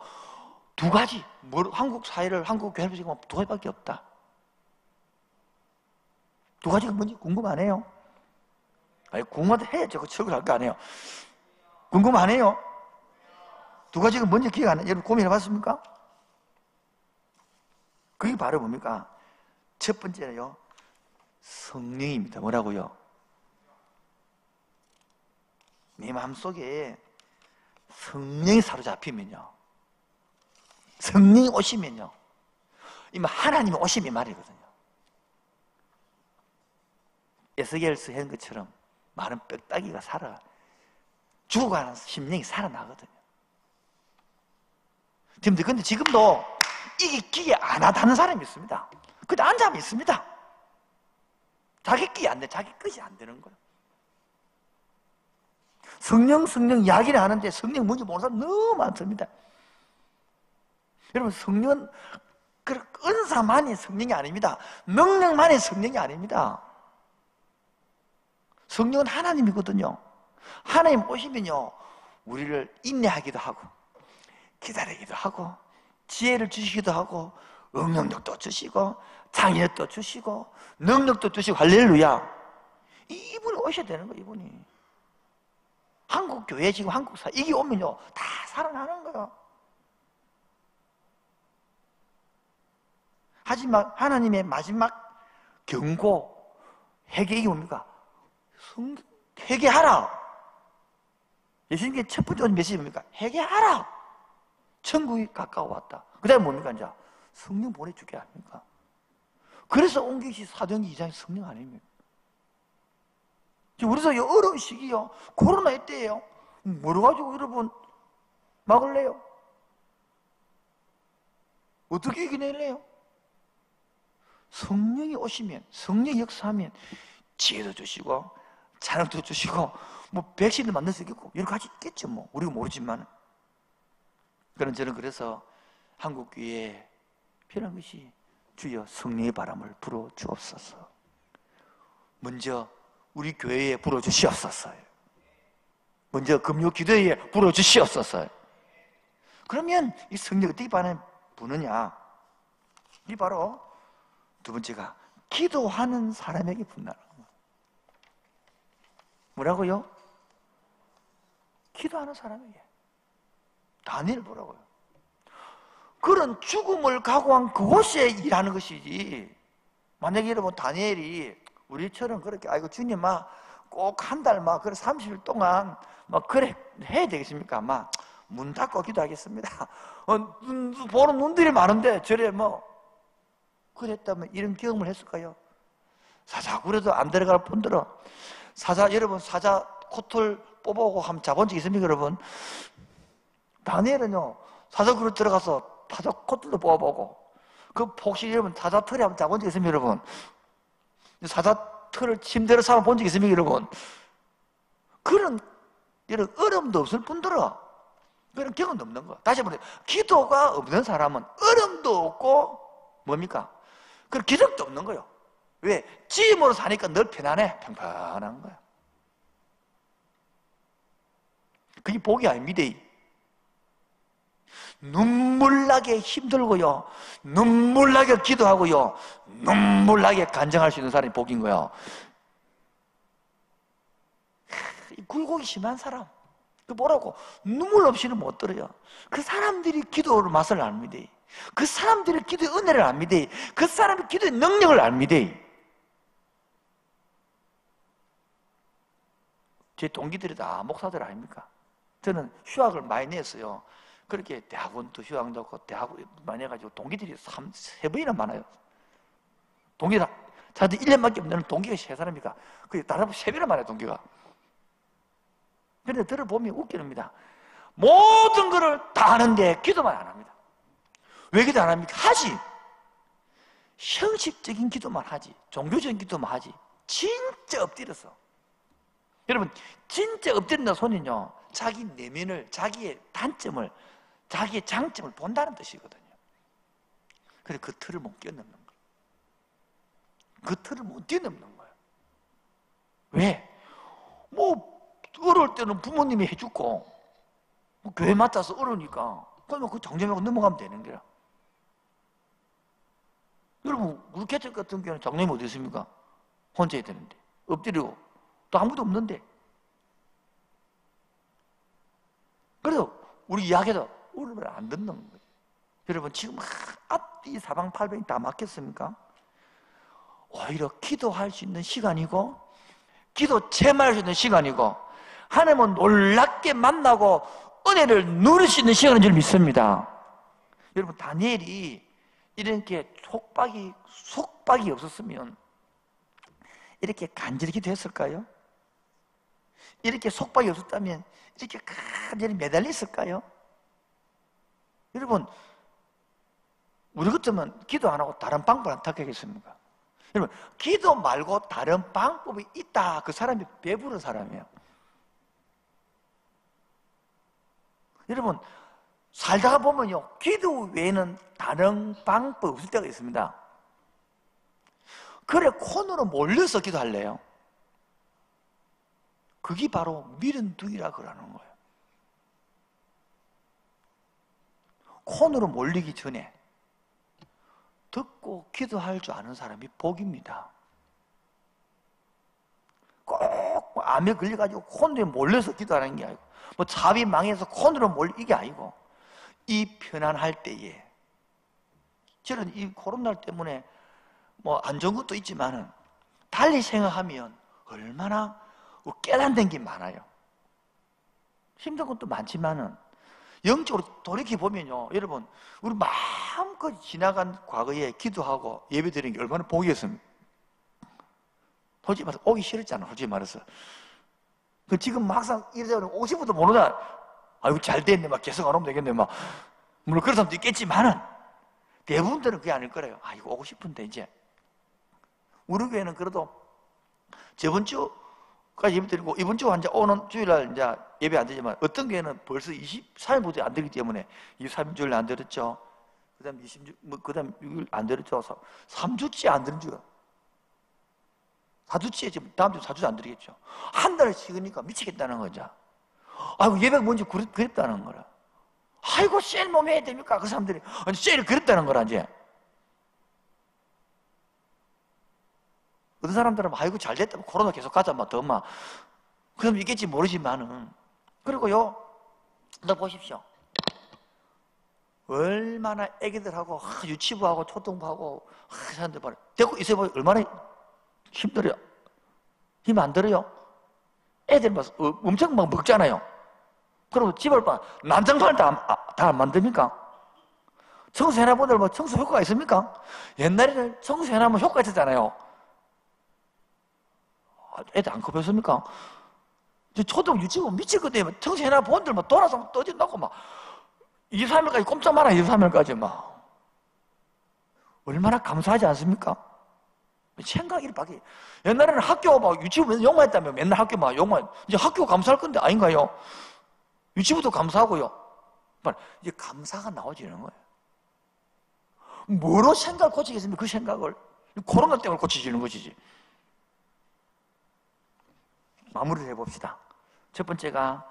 두 가지. 한국 사회를, 한국 교회를 지금 두 가지밖에 없다. 두 가지가 뭔지 궁금 안 해요? 아니, 궁금하다 해. 저거 적으랄 거 아니에요. 궁금 안 해요? 두 가지가 뭔지 기억 안 해요? 여러분 고민해 봤습니까? 그게 바로 뭡니까? 첫 번째는요, 성령입니다. 뭐라고요? 내 마음속에 성령이 사로잡히면요, 성령이 오시면요, 이미 하나님이 오심이 말이거든요. 에스겔서 한 것처럼 마른 뼈다귀가 죽어가는 심령이 살아나거든요. 근데 지금도 이게 기계 안 하다는 사람이 있습니다. 근데 앉아면 있습니다. 자기 끼 안 돼. 자기 끝이 안 되는 거예요. 성령 이야기를 하는데 성령 뭔지 모르는 사람 너무 많습니다. 여러분, 성령은 그 은사만이 성령이 아닙니다. 능력만이 성령이 아닙니다. 성령은 하나님이거든요. 하나님 오시면요, 우리를 인내하기도 하고 기다리기도 하고 지혜를 주시기도 하고 응용력도 주시고 창의력도 주시고 능력도 주시고 할렐루야. 이분이 오셔야 되는 거예요. 이분이 한국 교회 지금 한국 사 이게 오면요 다 살아나는 거예요. 하지만 하나님의 마지막 경고 회개이 뭡니까? 회개하라. 예수님께 첫 번째 메시지 뭡니까? 회개하라. 천국이 가까워왔다. 그 다음에 뭡니까? 이제 성령 보내주게 아닙니까? 그래서 온 것이 사도행전 2장의 성령 아닙니까? 지금 우리도 어려운 시기요. 코로나 때예요. 뭐로 가지고 여러분 막을래요? 어떻게 이겨낼래요? 성령이 오시면, 성령이 역사하면 지혜도 주시고 찬양도 주시고 뭐 백신도 만들 수 있겠고 여러 가지 있겠죠. 뭐 우리가 모르지만. 그런 저는 그래서 한국교회에 필요한 것이 주여 성령의 바람을 불어 주옵소서. 먼저 우리 교회에 불어 주시옵소서. 먼저 금요 기도회에 불어 주시옵소서. 그러면 이 성령 어떻게 부느냐? 이 바로 두 번째가 기도하는 사람에게 분다는 거예요. 뭐라고요? 기도하는 사람에게. 다니엘 보라고요. 그런 죽음을 각오한 그곳에 일하는 것이지. 만약에 여러분 다니엘이 우리처럼 그렇게 아이고 주님 꼭 한 달 그래 30일 동안 그래 해야 되겠습니까? 문 닫고 기도하겠습니다. 보는 눈들이 많은데 저래 그랬다면 이런 경험을 했을까요? 사자 그래도 안 들어갈 뿐더러 여러분 사자 코털 뽑아오고 한번 잡은 적 있습니까 여러분? 다니엘은요 사자 그릇 들어가서 사자 코털도 뽑아보고 혹시 여러분 사자 털에 한번 잡은 적 있습니까 여러분? 사자 털을 침대로 삼아 본 적 있습니까 여러분? 그런 이런 어려움도 없을 뿐더러 그런 경험도 없는 거. 다시 한번 기도가 없는 사람은 어려움도 없고 뭡니까? 그 기적도 없는 거예요. 왜? 지음으로 사니까 늘 편안해. 평평한 거야. 그게 복이 아닙니다. 눈물나게 힘들고요, 눈물나게 기도하고요, 눈물나게 간증할 수 있는 사람이 복인 거예요. 굴곡이 심한 사람, 그 뭐라고? 눈물 없이는 못 들어요. 그 사람들이 기도의 맛을 압니다. 그 사람들이 기도의 은혜를 압니다. 그 사람이 기도의 능력을 압니다. 제 동기들이 다 목사들 아닙니까? 저는 휴학을 많이 냈어요. 그렇게 대학원도 휴학 넣고 대학원 많이 해가지고 동기들이 3-4번이나 많아요. 동기가 자들 1년밖에 없는 동기가 3사람이니까 그 다른 3배나 많아요 동기가. 그런데 들어보면 웃기랍니다. 모든 것을 다 하는데 기도만 안 합니다. 왜 기도 안 합니까? 하지. 형식적인 기도만 하지. 종교적인 기도만 하지. 진짜 엎드려서. 여러분 진짜 엎드린다 손은요 자기 내면을, 자기의 단점을, 자기의 장점을 본다는 뜻이거든요. 그래서 그 틀을 못 뛰어넘는 거예요. 그 틀을 못 뛰어넘는 거예요. 왜? 어려울 때는 부모님이 해주고 교회 맡아서 어려우니까 그러면 그 장점하고 넘어가면 되는 거야. 여러분 우리 개척 같은 경우는 장점이 어디 있습니까? 혼자 해야 되는데 엎드리고 또 아무도 없는데. 그래서 우리 이야기도 우리를 안 듣는 거예요. 여러분 지금 앞뒤 사방팔방이 다 막혔습니까? 오히려 기도할 수 있는 시간이고 기도 체험할 수 있는 시간이고 하나님은 놀랍게 만나고 은혜를 누릴 수 있는 시간인 줄 믿습니다. 여러분 다니엘이 이렇게 속박이 없었으면 이렇게 간절히 기도했을까요? 이렇게 속박이 없었다면 이렇게 간절히 매달렸을까요? 여러분 우리 같으면 기도 안 하고 다른 방법을 안 택하겠습니까? 여러분 기도 말고 다른 방법이 있다 그 사람이 배부른 사람이에요. 여러분 살다가 보면요, 기도 외에는 다른 방법 없을 때가 있습니다. 그래 콘으로 몰려서 기도할래요. 그게 바로 미련두기라 그러는 거예요. 콘으로 몰리기 전에 듣고 기도할 줄 아는 사람이 복입니다. 꼭 암에 걸려가지고 콘에 몰려서 기도하는 게 아니고, 뭐 잡이 망해서 콘으로 몰리 이게 아니고, 이 편안할 때에, 저는 이 코로나 때문에 뭐 안 좋은 것도 있지만은 달리 생각하면 얼마나 깨닫는 게 많아요. 힘든 것도 많지만은 영적으로 돌이켜보면요, 여러분, 우리 마음껏 지나간 과거에 기도하고 예배 드리는 게 얼마나 복이었습니까? 솔직히 말해서 오기 싫었잖아, 솔직히 말해서. 지금 막상 이러다 보면 50분도 모르다, 아이고, 잘 됐네, 막 계속 안 오면 되겠네, 막. 물론 그런 사람도 있겠지만은, 대부분들은 그게 아닐 거래요. 아, 이거 오고 싶은데, 이제. 우리 교회는 그래도 저번 주까지 예배 드리고, 이번 주 이제 오는 주일날 이제 예배 안 드리지만, 어떤 교회는 벌써 24일부터 안 드리기 때문에 23일 주일 안 드렸죠. 그 다음 26, 그 다음 6일 안 드렸죠. 3주째 안 드린 줄. 4주째 지금 다음 주 4주 안 드리겠죠. 한 달을 쉬으니까 미치겠다는 거죠. 아이고, 예배가 뭔지 그랬다는 거라. 아이고, 셀 몸 해야 됩니까? 그 사람들이. 아니, 셀을 그랬다는 거라, 이제. 어떤 사람들은, 아이고, 잘 됐다. 코로나 계속 가자, 막, 더, 막. 그럼 있겠지 모르지만은. 그리고요, 너 보십시오. 얼마나 애기들하고, 유치부하고, 초등부하고, 사람들 말이야. 데리고 있어보면 얼마나 힘들어요. 힘 안 들어요? 애들 막 엄청 막 먹잖아요. 그리고 집을 봐. 난장판을 다 안 만듭니까? 청소해놔보들 뭐 청소 효과가 있습니까? 옛날에는 청소해놔면 효과 있었잖아요. 애들 안 커졌습니까? 초등 유치원 미치거든요. 청소해놔 본들 막 돌아서 떠진다고 막 2, 3일까지 꼼짝 마라. 2, 3일까지 막 얼마나 감사하지 않습니까? 생각이 바뀌. 옛날에는 학교 막 유치부 용마했다면 맨날 학교 막 용마. 이제 학교 감사할 건데 아닌가요? 유치부도 감사하고요. 이제 감사가 나오지는 거예요. 뭐로 생각을 고치겠습니까? 그 생각을 코로나 때문에 고치지는 것이지. 마무리를 해봅시다. 첫 번째가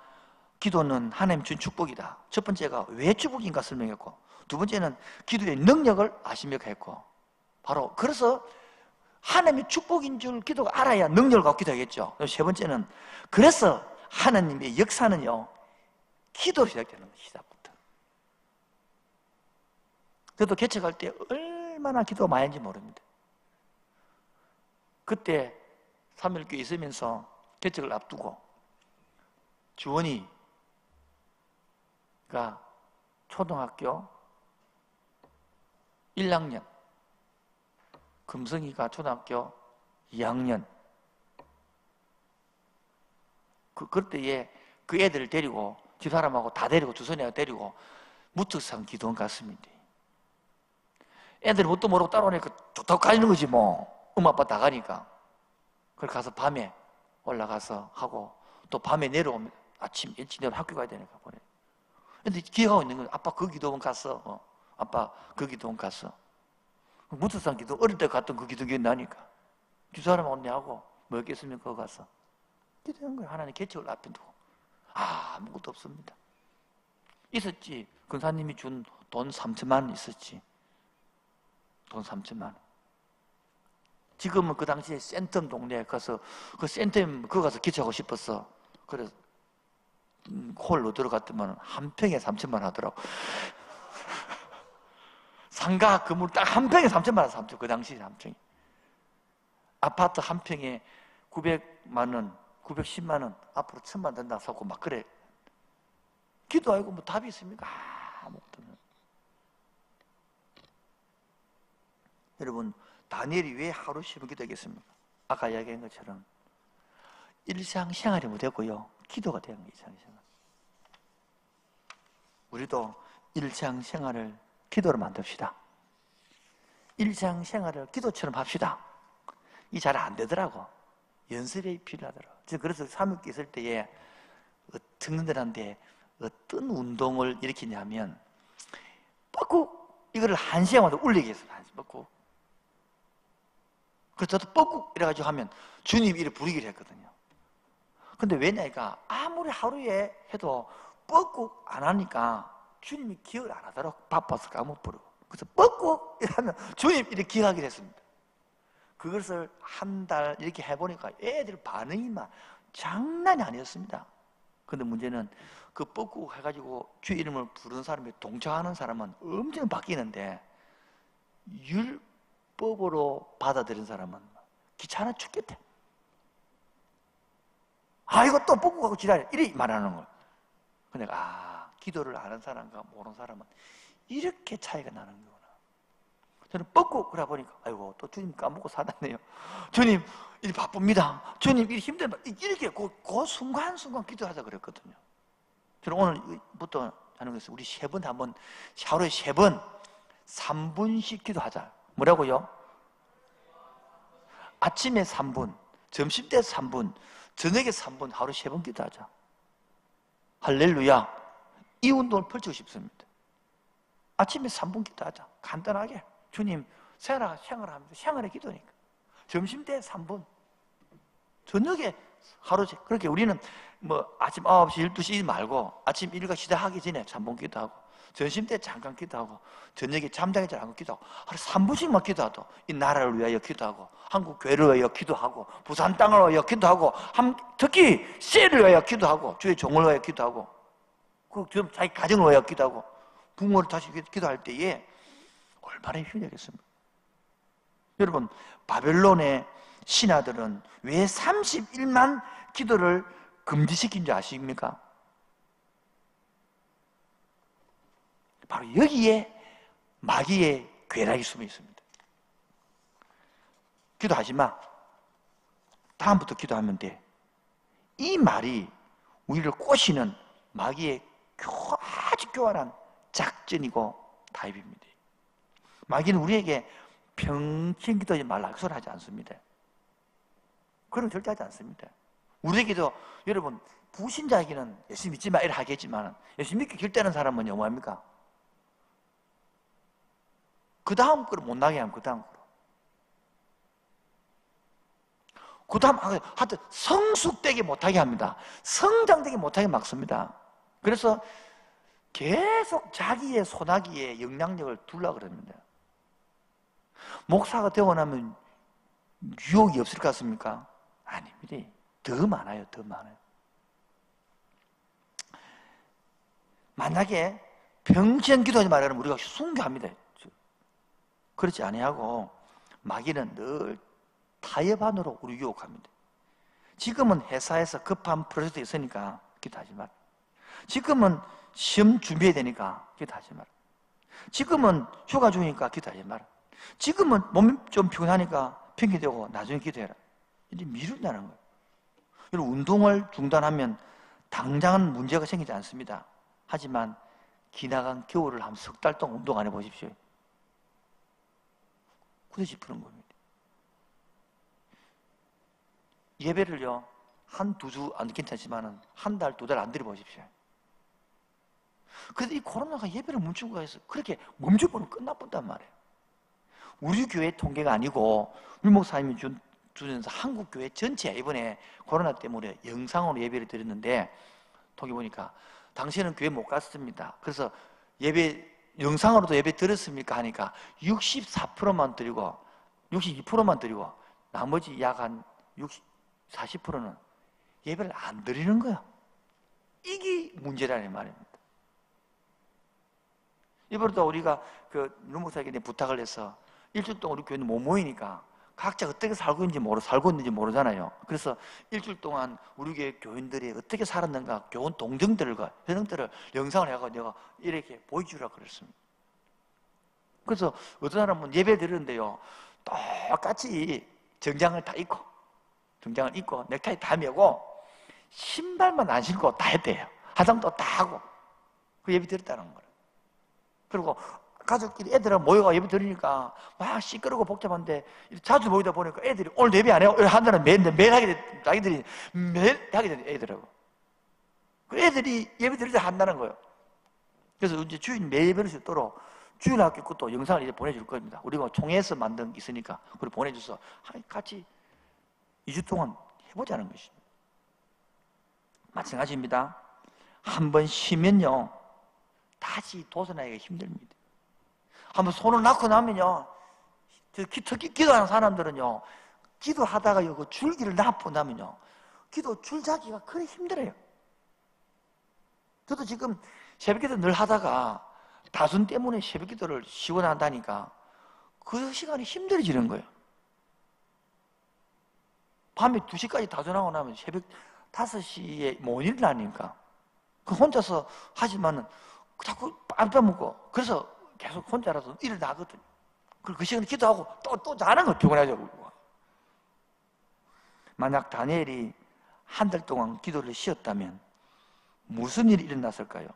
기도는 하나님 준 축복이다. 첫 번째가 왜 축복인가 설명했고, 두 번째는 기도의 능력을 아시며 했고, 바로 그래서 하나님의 축복인 줄 기도가 알아야 능력을 갖고 기도하겠죠. 세 번째는 그래서 하나님의 역사는요, 기도로 시작되는 거예요. 시작부터. 저도 개척할 때 얼마나 기도가 많이 했는지 모릅니다. 그때 3일교회 있으면서 개척을 앞두고 주원이가 초등학교 1학년, 금성이가 초등학교 2학년. 그때에 그 애들을 데리고 집사람하고 다 데리고 주선이하고 데리고 무척상 기도원 갔습니다. 애들이 뭣도 모르고 따라오니까 좋다고 가는 거지 뭐. 엄마 아빠 다 가니까. 그걸 가서 밤에 올라가서 하고 또 밤에 내려오면 아침 일찍 내려 학교 가야 되니까 보내. 근데 기억하고 있는 거야. 아빠 그 기도원 갔어. 아빠 그 기도원 갔어. 무트상 기도 어릴 때 갔던 그 기도 기억나니까. 주사람 언니하고 뭐였겠습니까? 거기 가서 기도한 거야. 하나님 개척을 앞에 두고. 아무것도 없습니다. 있었지. 근사님이 준 돈 3천만 원 있었지. 돈 3천만 원. 지금은 그 당시에 센텀 동네에 가서 그 센텀 그거 가서 기초하고 싶었어. 그래서 홀로 들어갔더만 한 평에 3천만 원 하더라고. 상가 건물 딱 한 평에 3천만 원 3천. 그 당시에 3평이. 아파트 한 평에 900만 원, 910만 원 앞으로 1,000만 원 된다고 사고 막 그래. 기도하고 뭐 답이 있습니까? 아무것도 없는. 여러분, 다니엘이 왜 하루 10분 기도하겠습니까? 아까 이야기한 것처럼 일상생활이 못했고요, 기도가 되는 거예요. 일상생활. 우리도 일상생활을 기도로 만듭시다. 일상생활을 기도처럼 합시다. 이 잘 안 되더라고. 연습이 필요하더라고. 그래서 사무국에 있을 때에 청년들한테 어떤 운동을 일으키냐면 뻐꾹 이거를 1시간마다 울리게 했어요. 뻐꾹. 그래서 저도 뻐꾹 이래가지고 하면 주님 이래 부르기를 했거든요. 근데 왜냐니까 아무리 하루에 해도 뻐꾹 안 하니까 주님이 기억을 안 하더라고. 바빠서 까먹버리고. 그래서 뻐꾹 이러면 주님 이렇게 기억하기로 했습니다. 그것을 한 달 이렇게 해보니까 애들 반응이 막 장난이 아니었습니다. 근데 문제는 그 뻐꾹 해가지고 주 이름을 부르는 사람이 동참하는 사람은 엄청 바뀌는데 율법으로 받아들인 사람은 귀찮아 죽겠대. 아, 이거 또 뻐꾹하고 지랄해. 이래 말하는 거예요. 근데 기도를 아는 사람과 모르는 사람은 이렇게 차이가 나는 거구나. 저는 뻐꾹 그래 보니까 아이고 또 주님 까먹고 살았네요. 주님 일 바쁩니다. 주님 일 힘들다. 이렇게 그 순간순간 기도하자 그랬거든요. 저는 오늘부터 하는 것은 우리 하루에 3번 3분씩 기도하자. 뭐라고요? 아침에 3분, 점심때 3분, 저녁에 3분, 하루 3번 기도하자. 할렐루야. 이 운동을 펼치고 싶습니다. 아침에 3분 기도하자. 간단하게. 주님, 생활하면서 생활의 기도니까. 점심때 3분. 저녁에 하루, 그렇게 우리는 아침 9시, 12시 말고 아침 일과 시작하기 전에 3분 기도하고, 점심때 잠깐 기도하고, 저녁에 잠자기 전에 한번 기도하고, 하루 3분씩만 기도하도 이 나라를 위하여 기도하고, 한국 교회를 위하여 기도하고, 부산 땅을 위하여 기도하고, 특히 씨를 위하여 기도하고, 주의 종을 위하여 기도하고, 자기 가정을 위하여 기도하고, 부모를 다시 기도할 때에 얼마나 힘이 되겠습니까? 여러분, 바벨론의 신하들은 왜 31만 기도를 금지시킨 줄 아십니까? 바로 여기에 마귀의 괴락이 숨어 있습니다. 기도하지 마. 다음부터 기도하면 돼. 이 말이 우리를 꼬시는 마귀의 아주 교활한 작전이고 타입입니다. 마귀는 우리에게 평생 기도하지 말라 소리 하지 않습니다. 그런 절대 하지 않습니다. 우리에게도 여러분 부신자에게는 예수 믿지 마 이래 하겠지만 예수 믿기 길다는 사람은 뭐합니까? 그 다음 거를 못 나게 하면 그 다음 거로. 그 다음 하여튼 성숙되게 못하게 합니다. 성장되게 못하게 막습니다. 그래서 계속 자기의 소나기에 영향력을 두려고 그럽니다. 목사가 되고 나면 유혹이 없을 것 같습니까? 아닙니다. 더 많아요. 더 많아요. 만약에 평생 기도하지 말라면 우리가 순교합니다. 그렇지 아니하고 마귀는 늘 타협안으로 우리 유혹합니다. 지금은 회사에서 급한 프로젝트 있으니까 기도하지 마라. 지금은 시험 준비해야 되니까 기도하지 마라. 지금은 휴가 중이니까 기도하지 마라. 지금은 몸이 좀 피곤하니까 핑계대고 나중에 기도해라. 이제 미룬다는 거예요. 여러분, 운동을 중단하면 당장은 문제가 생기지 않습니다. 하지만 기나간 겨울을 한 석 달 동안 운동 안 해보십시오. 굳이 푸는 겁니다. 예배를요, 한 두 주 안 괜찮지만 한 달, 두 달 안 드려보십시오. 그래서 이 코로나가 예배를 멈추고 해서 그렇게 멈춰보면 끝나본단 말이에요. 우리 교회 통계가 아니고 율 목사님이 주면서 한국 교회 전체 이번에 코로나 때문에 영상으로 예배를 드렸는데 통계 보니까 당시에는 교회 못 갔습니다. 그래서 예배 영상으로도 예배 드렸습니까 하니까 64%만 드리고 62%만 드리고 나머지 약 한 40%는 예배를 안 드리는 거야. 이게 문제라는 말입니다. 이번에도 우리가 율 목사에게 부탁을 해서 일주일 동안 우리 교회는 못 모이니까 각자 어떻게 살고 있는지 모르잖아요. 그래서 일주일 동안 우리 교회 교인들이 어떻게 살았는가 교원 동정들과 회원들을 영상을 해가지고 내가 이렇게 보여주라고 그랬습니다. 그래서 어떤 사람은 예배 드리는데요, 똑같이 정장을 입고 넥타이 다 메고 신발만 안 신고 다 했대요. 화장도 다 하고 그 예배 드렸다는 거예요. 그리고 가족끼리 애들하고 모여가 예배 드리니까 막 시끄럽고 복잡한데 자주 모이다 보니까 애들이 오늘 예배 안 해요? 한다는 매일 하게 돼. 자기들이 매일 하게 돼 애들하고. 그 애들이 예배 드릴 때 한다는 거예요. 그래서 이제 주인 매 예배를 수 있도록 주일학교 것도 영상을 이제 보내줄 겁니다. 우리가 총회에서 만든 게 있으니까 그걸 보내줘서 같이 2주 동안 해보자는 것입니다. 마찬가지입니다. 한번 쉬면요 다시 도전하기가 힘듭니다. 한번 손을 놓고 나면요, 특히 기도하는 사람들은요, 기도하다가 그 줄기를 놔보고 나면요, 기도 줄잡기가 그리 힘들어요. 저도 지금 새벽기도 늘 하다가 다순 때문에 새벽기도를 쉬고 난다니까 그 시간이 힘들어지는 거예요. 밤에 2시까지 다순하고 나면 새벽 5시에 못 일어나니까 그 혼자서 하지만은 자꾸 안 빼먹고 그래서 계속 혼자라도 일어나거든요. 그리고 그 시간에 기도하고 또 자는 거 피곤하죠. 만약 다니엘이 한 달 동안 기도를 쉬었다면 무슨 일이 일어났을까요?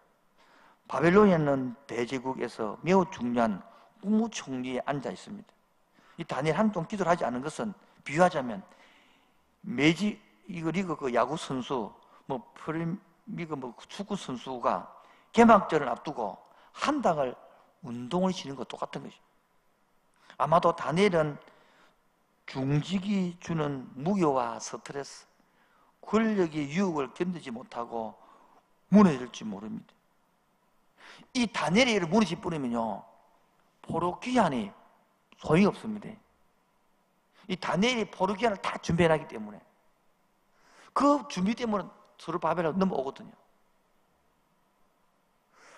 바벨로니아는 대제국에서 매우 중요한 국무총리에 앉아 있습니다. 이 다니엘 한 달 동안 기도를 하지 않은 것은 비유하자면 리그 그 야구 선수, 프리미그 축구 선수가 개막전을 앞두고 한 달을 운동을 쉬는 것 똑같은 것이죠. 아마도 다니엘은 중직이 주는 무교와 스트레스, 권력의 유혹을 견디지 못하고 무너질지 모릅니다. 이 다니엘의 일을 무너질 뿐이면요, 포로 귀환이 소용이 없습니다. 이 다니엘이 포로 귀환을 다 준비해놨기 때문에 그 준비 때문에 스룹바벨로 넘어오거든요.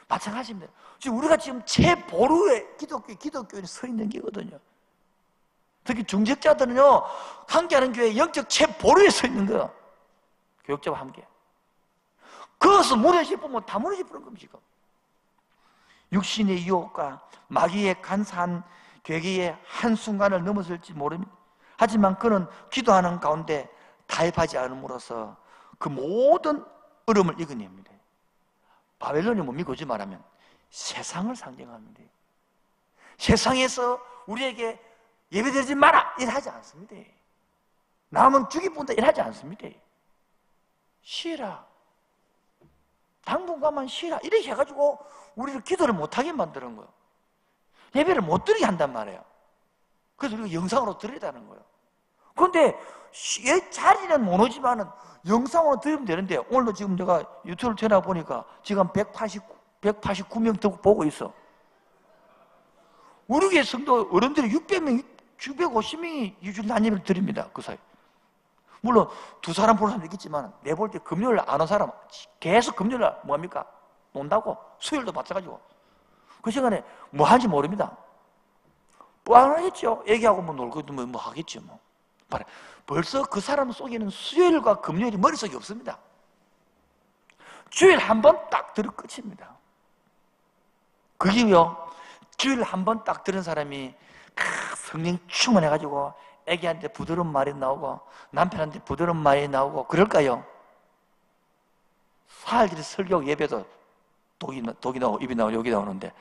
마찬가지입니다. 지금 우리가 지금 최보루에 기독교인이 서 있는 게거든요. 특히 중직자들은요, 함께하는 교회 영적 최보루에 서 있는 거예요. 교육자와 함께. 그것을 무너질 뿐면 다 무너질 뿐인 겁니다. 지금. 육신의 유혹과 마귀의 간사한 괴계의 한순간을 넘어설지 모릅니다. 하지만 그는 기도하는 가운데 타협하지 않음으로써 그 모든 어려움을 이겨냅니다. 바벨론이 뭡니까? 요즘 말하면 세상을 상징합니다. 세상에서 우리에게 예배드리지 마라! 일하지 않습니다. 남은 죽이뿐다 일하지 않습니다. 쉬라. 당분간만 쉬라. 이렇게 해가지고 우리를 기도를 못하게 만드는 거예요. 예배를 못 드리게 한단 말이에요. 그래서 우리가 영상으로 드리다는 거예요. 그런데 자리는 못 오지만은 영상으로 들으면 되는데, 오늘도 지금 제가 유튜브를 전화 보니까 지금 189명 보고 있어. 우리 교회 성도 어른들이 600명, 650명이 일주일 한 예배를 드립니다. 그 사이. 물론 두 사람 보는 사람도 있겠지만, 내 볼 때 금요일 안 온 사람 계속 금요일 뭐합니까? 논다고. 수요일도 마찬가지고. 그 시간에 뭐 하는지 모릅니다. 뭐 안 하겠죠. 얘기하고 뭐 놀고 뭐 하겠죠. 뭐. 벌써 그 사람 속에는 수요일과 금요일이 머릿속에 없습니다. 주일 한 번 딱 들을 끝입니다. 그게요, 주일 한 번 딱 들은 사람이 성령 충만해가지고 애기한테 부드러운 말이 나오고 남편한테 부드러운 말이 나오고 그럴까요? 사흘 설교 예배도 독이 나오고 입이 나오고 여기 나오는데,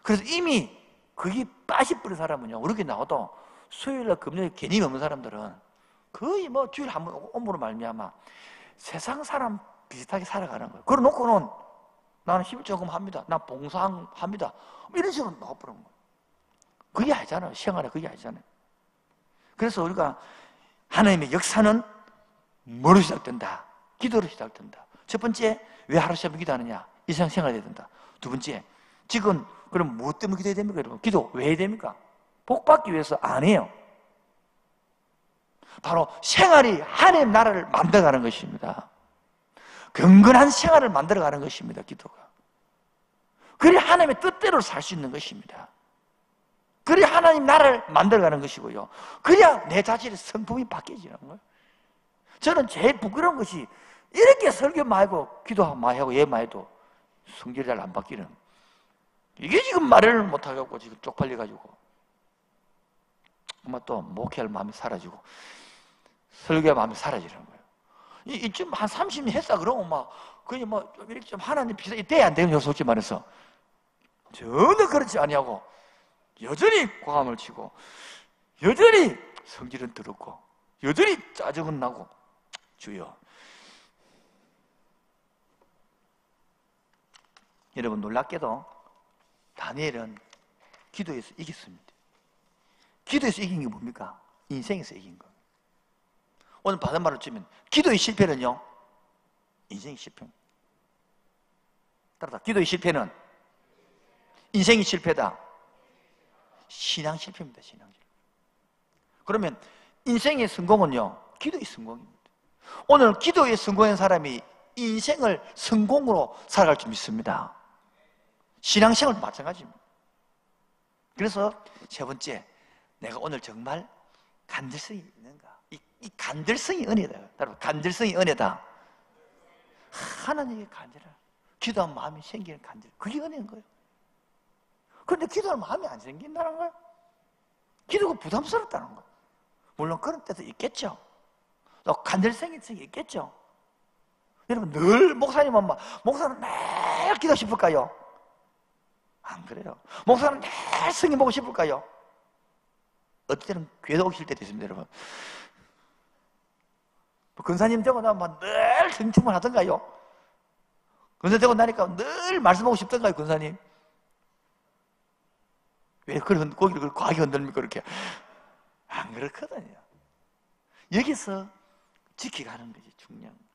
그래서 이미 그게 빠져버린 사람은요, 그렇게 나와도 수요일날 금요일 개념이 없는 사람들은 거의 뭐 주일 한 번 옴으로 말미암아 세상 사람 비슷하게 살아가는 거예요. 그래놓고는 나는 11조금 합니다. 나 봉사합니다. 이런 식으로 나와버리는 거예요. 그게 아니잖아요. 생활에 그게 아니잖아요. 그래서 우리가 하나님의 역사는 뭐로 시작된다? 기도로 시작된다. 첫 번째, 왜 하루 새벽 기도하느냐? 일상생활이 해야 된다. 두 번째, 지금 그럼 무엇 때문에 기도해야 됩니까? 여러분? 기도 왜 해야 됩니까? 복 받기 위해서 안 해요. 바로 생활이 하나님 나라를 만들어가는 것입니다. 경건한 생활을 만들어가는 것입니다. 기도가. 그래야 하나님의 뜻대로 살 수 있는 것입니다. 그래야 하나님 나라를 만들어가는 것이고요. 그래야 내 자신의 성품이 바뀌어지는 거예요. 저는 제일 부끄러운 것이 이렇게 설교 많이 하고 기도 많이 하고 예배 많이 해도 성질이 잘 안 바뀌는, 이게 지금 말을 못하고 지금 쪽팔려가지고 아마 또 목회할 마음이 사라지고 설교할 마음이 사라지는 거예요. 이쯤 한 30년 했다 그러면 막 그냥 뭐 이렇게 좀 하나님 비슷하게 돼야 안 되는, 솔직히 말해서 전혀 그렇지 아니하고 여전히 과감을 치고 여전히 성질은 더럽고 여전히 짜증은 나고, 주여 여러분 놀랍게도 다니엘은 기도에서 이겼습니다. 기도에서 이긴 게 뭡니까? 인생에서 이긴 거. 오늘 받은 말로 치면 기도의 실패는요, 인생의 실패입니다. 따라서 기도의 실패는 인생의 실패다. 신앙 실패입니다. 신앙 실패. 그러면 인생의 성공은요, 기도의 성공입니다. 오늘 기도에 성공한 사람이 인생을 성공으로 살아갈 줄 믿습니다. 신앙생활도 마찬가지입니다. 그래서 세 번째, 내가 오늘 정말 간절성이 있는가? 이 간절성이 은혜다. 여러분, 간절성이 은혜다. 하나님의 간절한 기도한 마음이 생기는 간절, 그게 은혜인 거예요. 그런데 기도할 마음이 안 생긴다는 거예요. 기도가 부담스럽다는 거예요. 물론 그런 때도 있겠죠. 또 간절성이 있겠죠. 여러분, 늘 목사님은 목사는 매일 기도 싶을까요? 안 그래요. 목사는 매일 성경 보고 싶을까요? 어떨 때는 교회 오실 때도 있습니다, 여러분. 권사님 되고 나면 늘 성충만 하던가요? 권사 되고 나니까 늘 말씀하고 싶던가요, 권사님? 왜 그런 고기를 과하게 흔들립니까, 그렇게? 안 그렇거든요. 여기서 지켜가는 것이 중요한 거예요.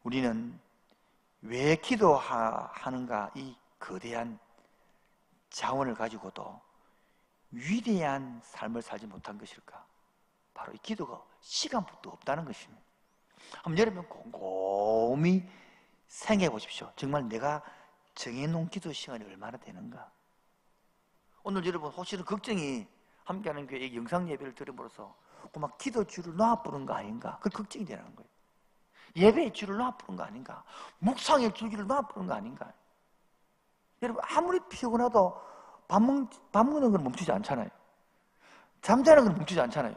우리는 왜 기도하는가? 이 거대한 자원을 가지고도 위대한 삶을 살지 못한 것일까? 바로 이 기도가 시간부터 없다는 것입니다. 한번 여러분 곰곰이 생각해 보십시오. 정말 내가 정해놓은 기도 시간이 얼마나 되는가? 오늘 여러분 혹시나 걱정이 함께하는 교회 영상 예배를 들음으로써 막 기도 줄을 놔부는 거 아닌가? 그 걱정이 되는 거예요. 예배의 줄을 놔부는 거 아닌가? 묵상의 줄기를 놔부는 거 아닌가? 여러분 아무리 피곤해도 밥 먹는 건 멈추지 않잖아요. 잠자는 건 멈추지 않잖아요.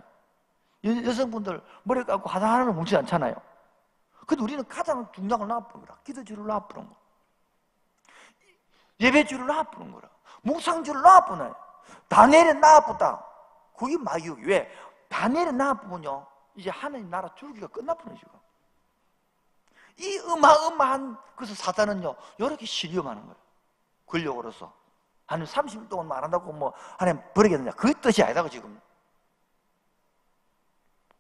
여성분들 머리 감고 화장하는 건 멈추지 않잖아요. 근데 우리는 가장 중요한 걸 놔부는 거라. 기도 줄을 놔부는 거. 예배 줄을 놔부는 거라. 묵상 줄을 놔부는 거예요. 다니엘은 놔부다. 그게 마귀욕이. 왜? 다니엘은 놔부면요, 이제 하나님 나라 줄기가 끝나버려요, 지금. 이 어마어마한 그래서 사단은요, 이렇게 시험하는 거예요. 권력으로서. 하나님 30일 동안 안 한다고 뭐 하나님 버리겠느냐, 그 뜻이 아니다고 지금.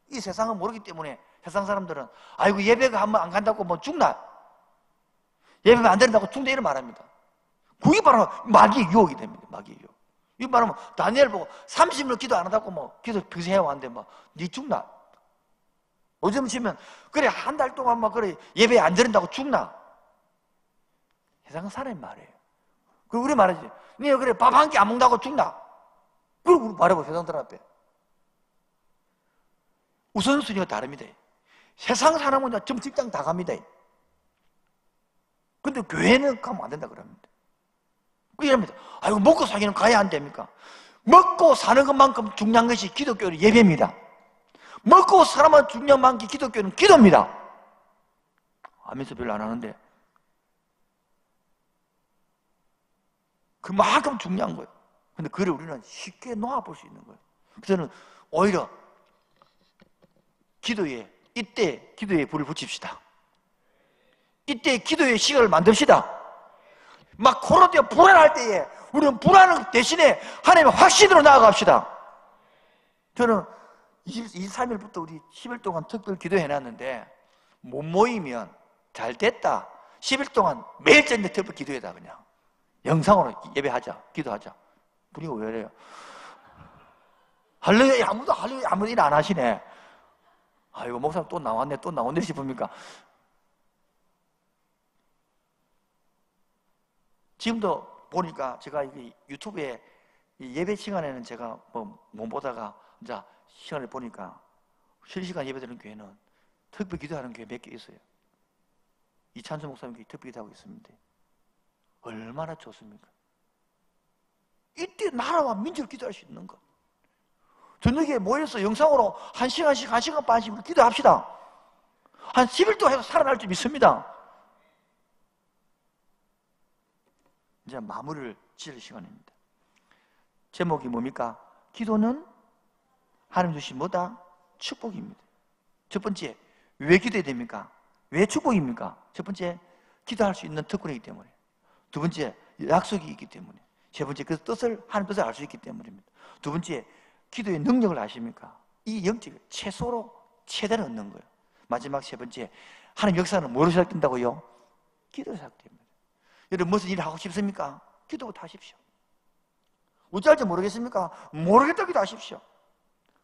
이 세상은 모르기 때문에 세상 사람들은 아이고 예배가 한번 안 간다고 뭐 죽나, 예배가 안 된다고 죽나 이런 말합니다. 그게 바로 마귀의 유혹이 됩니다. 마귀의 유혹. 이 말하면 다니엘 보고 30일 기도 안 한다고 뭐 기도 평생 해왔는데 뭐 니 죽나? 오점 치면 그래 한 달 동안 뭐 그래 예배 안 드린다고 죽나? 세상 사람의 말이에요. 그 우리 말하지. 니 그래 밥 한 끼 안 먹는다고 죽나? 그리고 말해보 세상들 앞에. 우선순위가 다릅니다. 세상 사람은 전 직장 다 갑니다. 근데 교회는 가면 안 된다 그럽니다. 그럽니다. 아이고 먹고 사기는 가야 안 됩니까? 먹고 사는 것만큼 중요한 것이 기독교는 예배입니다. 먹고 사람만 중요한 만큼 기독교는 기도입니다. 하면서 별로 안 하는데 그만큼 중요한 거예요. 근데 그걸 우리는 쉽게 놓아볼 수 있는 거예요. 그래서 오히려 이때 기도에 불을 붙입시다. 이때 기도의 시간을 만듭시다. 막 코로나 불안할 때에 우리는 불안한 대신에 하나님의 확신으로 나아갑시다. 저는 23일부터 우리 10일 동안 특별 기도해놨는데 못 모이면 잘 됐다. 10일 동안 매일 저녁 특별 기도해다. 그냥 영상으로 예배하자, 기도하자. 분위기가 왜 이래요? 할렐루야, 아무도 일 안 하시네. 아이고 목사님 또 나왔네 싶습니까? 지금도 보니까 제가 이게 유튜브에 예배 시간에는 제가 못 보다가 이제 시간을 보니까 실시간 예배드리는 교회는 특별 기도하는 교회 몇 개 있어요. 이찬수 목사님 특별 기도하고 있습니다. 얼마나 좋습니까? 이때 나라와 민족을 기도할 수 있는 것. 저녁에 모여서 영상으로 1시간씩 1시간 반씩 기도합시다. 한 10일 동안 해서 살아날 줄 믿습니다. 이제 마무리를 지을 시간입니다. 제목이 뭡니까? 기도는 하나님 주신 뭐다? 축복입니다. 첫 번째, 왜 기도해야 됩니까? 왜 축복입니까? 첫 번째, 기도할 수 있는 특권이기 때문에. 두 번째, 약속이 있기 때문에. 세 번째, 그 뜻을, 하나님 뜻을 알 수 있기 때문입니다. 두 번째, 기도의 능력을 아십니까? 이 영적 최소로 최대를 얻는 거예요. 마지막 세 번째, 하나님 역사는 뭐로 시작된다고요? 기도로 시작됩니다. 여러분 무슨 일을 하고 싶습니까? 기도부터 하십시오. 어찌할지 모르겠습니까? 모르겠다 기도하십시오.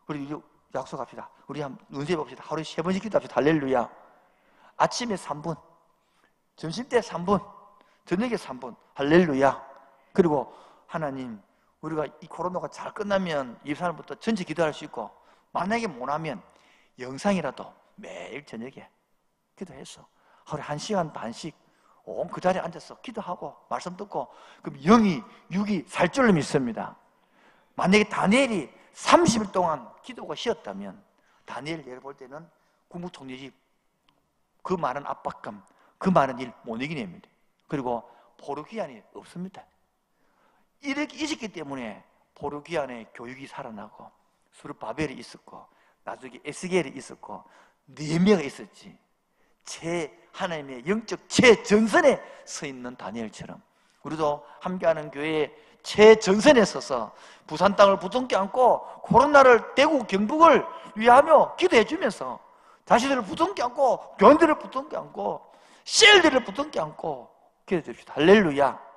우리 약속합시다. 우리 한번 눈세 봅시다. 하루에 3번씩 기도합시다. 할렐루야. 아침에 3분, 점심 때 3분, 저녁에 3분. 할렐루야. 그리고 하나님, 우리가 이 코로나가 잘 끝나면 24일부터 전체 기도할 수 있고, 만약에 못하면 영상이라도 매일 저녁에 기도해서 하루에 1시간 반씩 온 그 자리에 앉아서 기도하고 말씀 듣고, 그럼 영이 육이 살 줄로 믿습니다. 만약에 다니엘이 30일 동안 기도가 쉬었다면 다니엘 예를 볼 때는 국무총리직 그 많은 압박감, 그 많은 일 못 이겨냅니다. 그리고 포로기한이 없습니다. 이렇게 있었기 때문에 포로기한의 교육이 살아나고 수르바벨이 있었고 나중에 에스겔이 있었고 느헤미야가 있었지. 하나님의 영적 최전선에 서 있는 다니엘처럼 우리도 함께하는 교회의 최전선에 서서 부산 땅을 부둥켜 안고 코로나를 대구 경북을 위하며 기도해 주면서 자신들을 부둥켜 안고 교인들을 부둥켜 안고 셀들을 부둥켜 안고 기도해 줍시다. 할렐루야.